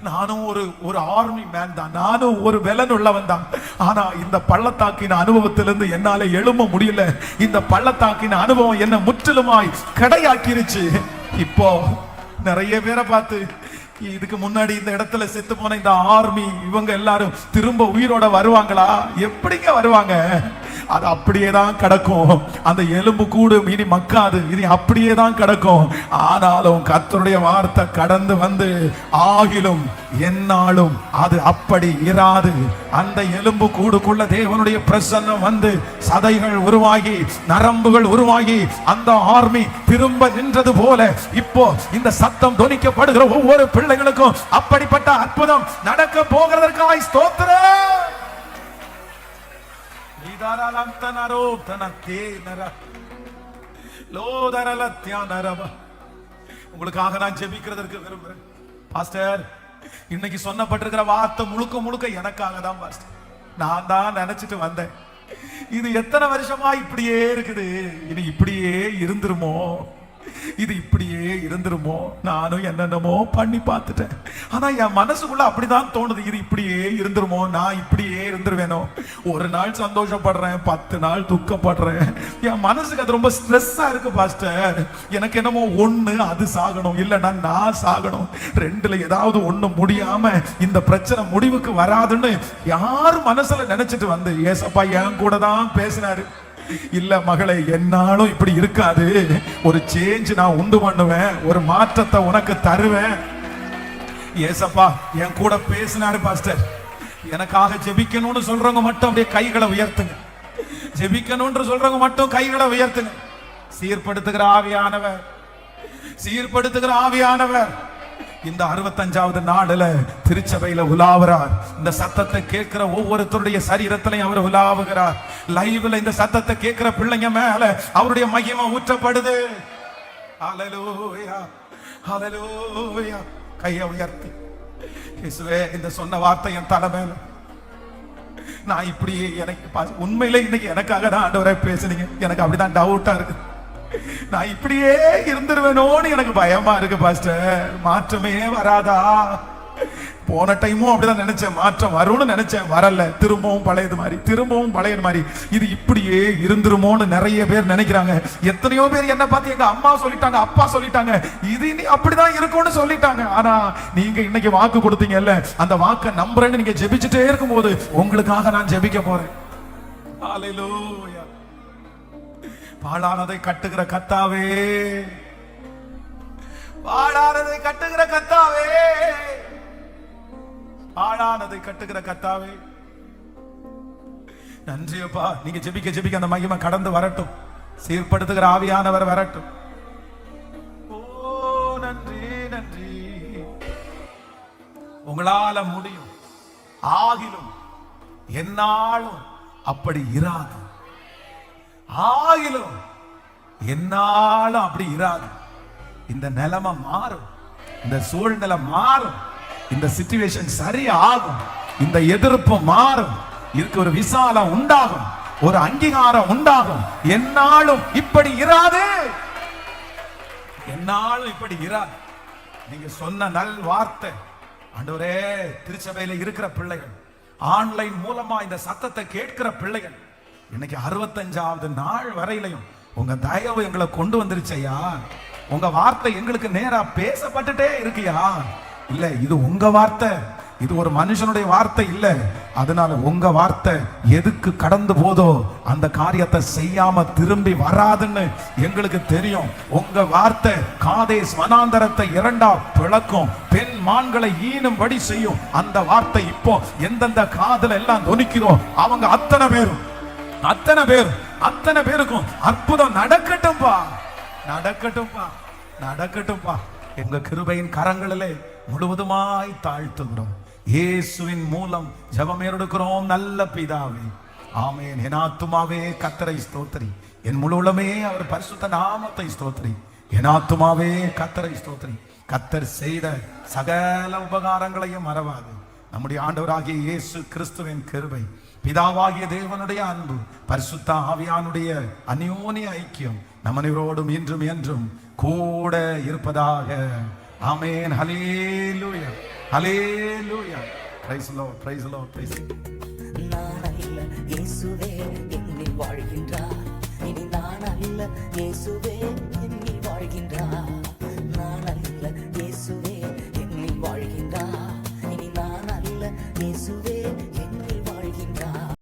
நானும் ஒரு ஆர்மி மேன் தான், நானும் ஒரு வெலன் உள்ளவன் தான். ஆனா இந்த பள்ளத்தாக்கின் அனுபவத்திலிருந்து என்னால எழும்ப முடியல. இந்த பள்ளத்தாக்கின் அனுபவம் என்ன முற்றிலுமாய் கடையாக்கிருச்சு. இப்போ நிறைய பேரை பார்த்து இதுக்கு முன்னாடி இந்த இடத்துல செத்து போன இந்த ஆர்மி இவங்க எல்லாரும் திரும்ப உயிரோட வருவாங்களா? எப்படிங்க வருவாங்க? அது அப்படியே தான் கிடக்கும். அந்த எலும்பு கூடு இனி மக்காது, இனி அப்படியே தான் கிடக்கும். ஆனாலும் கர்த்தருடைய வார்த்தை கடந்து வந்து ஆகிலும் என்னாலும் அது அப்படி இராது. அந்த எலும்பு கூடுக்குள்ள தேவனுடைய பிரசன்னம் வந்து சதைகள் உருவாகி நரம்புகள் உருவாகி அந்த ஆர்மி திரும்ப நின்றது போல இப்போ இந்த சத்தம் தொனிக்கப்படுகிற ஒவ்வொரு பிள்ளைகளுக்கும் அப்படிப்பட்ட அற்புதம் நடக்க போகிறதற்காய் ஸ்தோத்திரம். உங்களுக்காக நான் ஜெபிக்கிறதற்கு விரும்புறேன் பாஸ்டர். இன்னைக்கு சொன்னப்பட்டிருக்கிற வார்த்தை முழுக்க முழுக்க எனக்காக தான் பாஸ்டர். நான் தான் நினைச்சிட்டு வந்தேன், இது எத்தனை வருஷமா இப்படியே இருக்குது, இனி இப்படியே இருந்துருமோ, இது இப்படியே இருந்துருமோ, நானும் என்னென்னமோ பண்ணி பார்த்துட்டேன். ஆனா என் மனசுக்குள்ள அப்படிதான் தோணுது, இது இப்படியே இருந்துருமோ, நான் இப்படியே இருந்துருவேனோ. ஒரு நாள் சந்தோஷப்படுறேன், 10 நாள் துக்கப்படுறேன். என் மனசுக்கு அது ரொம்ப ஸ்ட்ரெஸ்ஸா இருக்கு பாஸ்டர். எனக்கு என்னமோ ஒண்ணு அது சாகணும், இல்லைன்னா நான் சாகணும். ரெண்டுல ஏதாவது ஒண்ணு முடியாம இந்த பிரச்சனை முடிவுக்கு வராதுன்னு யார் மனசுல நினைச்சிட்டு வந்து ஏசப்பா என் கூட தான் பேசினாரு. இல்ல மகளே, என்னாலும் இப்படி இருக்காது, ஒரு சேஞ்ச் நான் உண்டு பண்ணுவேன், ஒரு மாற்றத்தை உனக்கு தருவேன். ஏசப்பா என் கூட பேசினாரு பாஸ்டர். எனக்காக ஜெபிக்கணும்னு சொல்றவங்க மட்டும் அப்படியே கைகளை உயர்த்துங்க. ஜெபிக்கணும்னு சொல்றவங்க மட்டும் கைகளை உயர்த்துங்க. சீர்படுத்துகிற ஆவியானவர், சீர்படுத்துகிற ஆவியானவர் இந்த 65வது நாடுல திருச்சபையில உலாவுறார். இந்த சத்தத்தை கேட்கிற ஒவ்வொருத்தருடைய சரீரத்திலையும் அவர் உலாவுகிறார். லைவ்ல இந்த சத்தத்தை கேட்கிற பிள்ளைங்க மேல அவருடைய மகிமை ஊற்றப்படுது. ஹல்லேலூயா, ஹல்லேலூயா. கையை உயர்த்தி இயேசுவே, இந்த சொன்ன வார்த்தை என் தலை மேல. நான் இப்படி எனக்கு உண்மையிலே இன்னைக்கு எனக்காக தான் ஆண்டவரே பேசுனீங்க. எனக்கு அப்படிதான் டவுட்டா இருக்கு, நான் இப்படியே இருந்துருவேனோன்னு எனக்கு பயமா இருக்கு பாஸ்டர். மாற்றமே வராதா? போன டைமும் அப்படிதான் நினைச்சேன், மாற்றம் வரும்னு நினைச்சேன், வரல. திரும்பவும் பழையது மாதிரி, திரும்பவும் பழையது மாதிரி. இது இப்படியே இருந்துருமோன்னு நிறைய பேர் நினைக்கிறாங்க. எத்தனையோ பேர் என்ன பார்த்து எங்க அம்மா சொல்லிட்டாங்க, அப்பா சொல்லிட்டாங்க, இது இனி அப்படிதான் இருக்கும்னு சொல்லிட்டாங்க. ஆனா நீங்க இன்னைக்கு வாக்கு கொடுத்தீங்கல்ல, அந்த வாக்கை நம்புறேன்னு நீங்க ஜெபிச்சுட்டே இருக்கும்போது உங்களுக்காக நான் ஜெபிக்க போறேன். ஹல்லேலூயா. பாழானதை கட்டுகிற கர்த்தாவே, பாழானதை கட்டுகிற கர்த்தாவே, பாழானதை கட்டுகிற கர்த்தாவே, நன்றி அப்பா. நீங்க ஜெபிக்க ஜெபிக்க அந்த மகிமை கடந்து வரட்டும், சீர்படுத்துகிற ஆவியானவர் வரட்டும். ஓ நன்றி, நன்றி. உங்களால முடியும், ஆகிலும் என்னாலும் அப்படி இராது, ஆகிலும் என்னாலும் அப்படி இராது. இந்த நிலைமை மாறும், இந்த சூழ்நிலை மாறும், இந்த சிச்சுவேஷன் சரியாகும், இந்த எதிர்ப்பு மாறும், இதுக்கு ஒரு விசாலம் உண்டாகும், ஒரு அங்கீகாரம் உண்டாகும். என்னாலும் இப்படி இராது, என்னாலும் இப்படி இராது. நீங்க சொன்ன நல் வார்த்தை ஆண்டவரே. திருச்சபையில இருக்கிற பிள்ளைகள், ஆன்லைன் மூலமா இந்த சத்தத்தை கேட்கிற பிள்ளைகள், இன்னைக்கு 65வது நாள் வரையிலையும் உங்க தயவு எங்களை கொண்டு வந்துருச்சையா. உங்க வார்த்தை எங்களுக்கு நேரா பேசப்பட்டுட்டே இருக்கியா. இல்ல, இது உங்க வார்த்தை, இது ஒரு மனுஷனுடைய வார்த்தை இல்ல. அதனால உங்க வார்த்தை எதுக்கு கடந்து போதோ அந்த காரியத்தை செய்யாம திரும்பி வராதுன்னு எங்களுக்கு தெரியும். உங்க வார்த்தை காதேஸ் வனாந்தரத்தை 2ஆ பிளக்கும், பெண் மான்களை ஈனும்படி செய்யும். அந்த வார்த்தை இப்போ எந்தெந்த காதுல எல்லாம் தொனிக்குதோ அவங்க அத்தனை பேருக்கும் அற்புதம் நடக்கட்டும்பா, நடக்கட்டும்பா, நடக்கட்டும்பா. எங்க கிருபையின் கரங்களிலே முழுவதுமாய் தாழ்த்துகிறோம். இயேசுவின் மூலம் ஜெபம் எடுக்கிறோம் நல்ல பிதாவே, ஆமென். என் ஆத்துமாவே கர்த்தரை ஸ்தோத்திரி, என் முழு உள்ளமே அவர் பரிசுத்த நாமத்தை ஸ்தோத்திரி. என் ஆத்துமாவே கர்த்தரை ஸ்தோத்திரி. கர்த்தர் செய்த சகல உபகாரங்களையும் மறவாது. நம்முடைய ஆண்டவராகிய இயேசு கிறிஸ்துவின் கிருபை, பிதாவாகிய தேவனுடைய அன்பு, பரிசுத்த ஆவியானுடைய அந்யோன்ய ஐக்கியம் நம் அனைவரோடும் இன்றும் என்றும் கூட இருப்பதாக. Amen. Hallelujah, hallelujah. Praise the lord, praise the lord, praise. நான் அல்ல இயேசுவே என்னில் வாழ்கின்றார், இனி நான் அல்ல இயேசுவே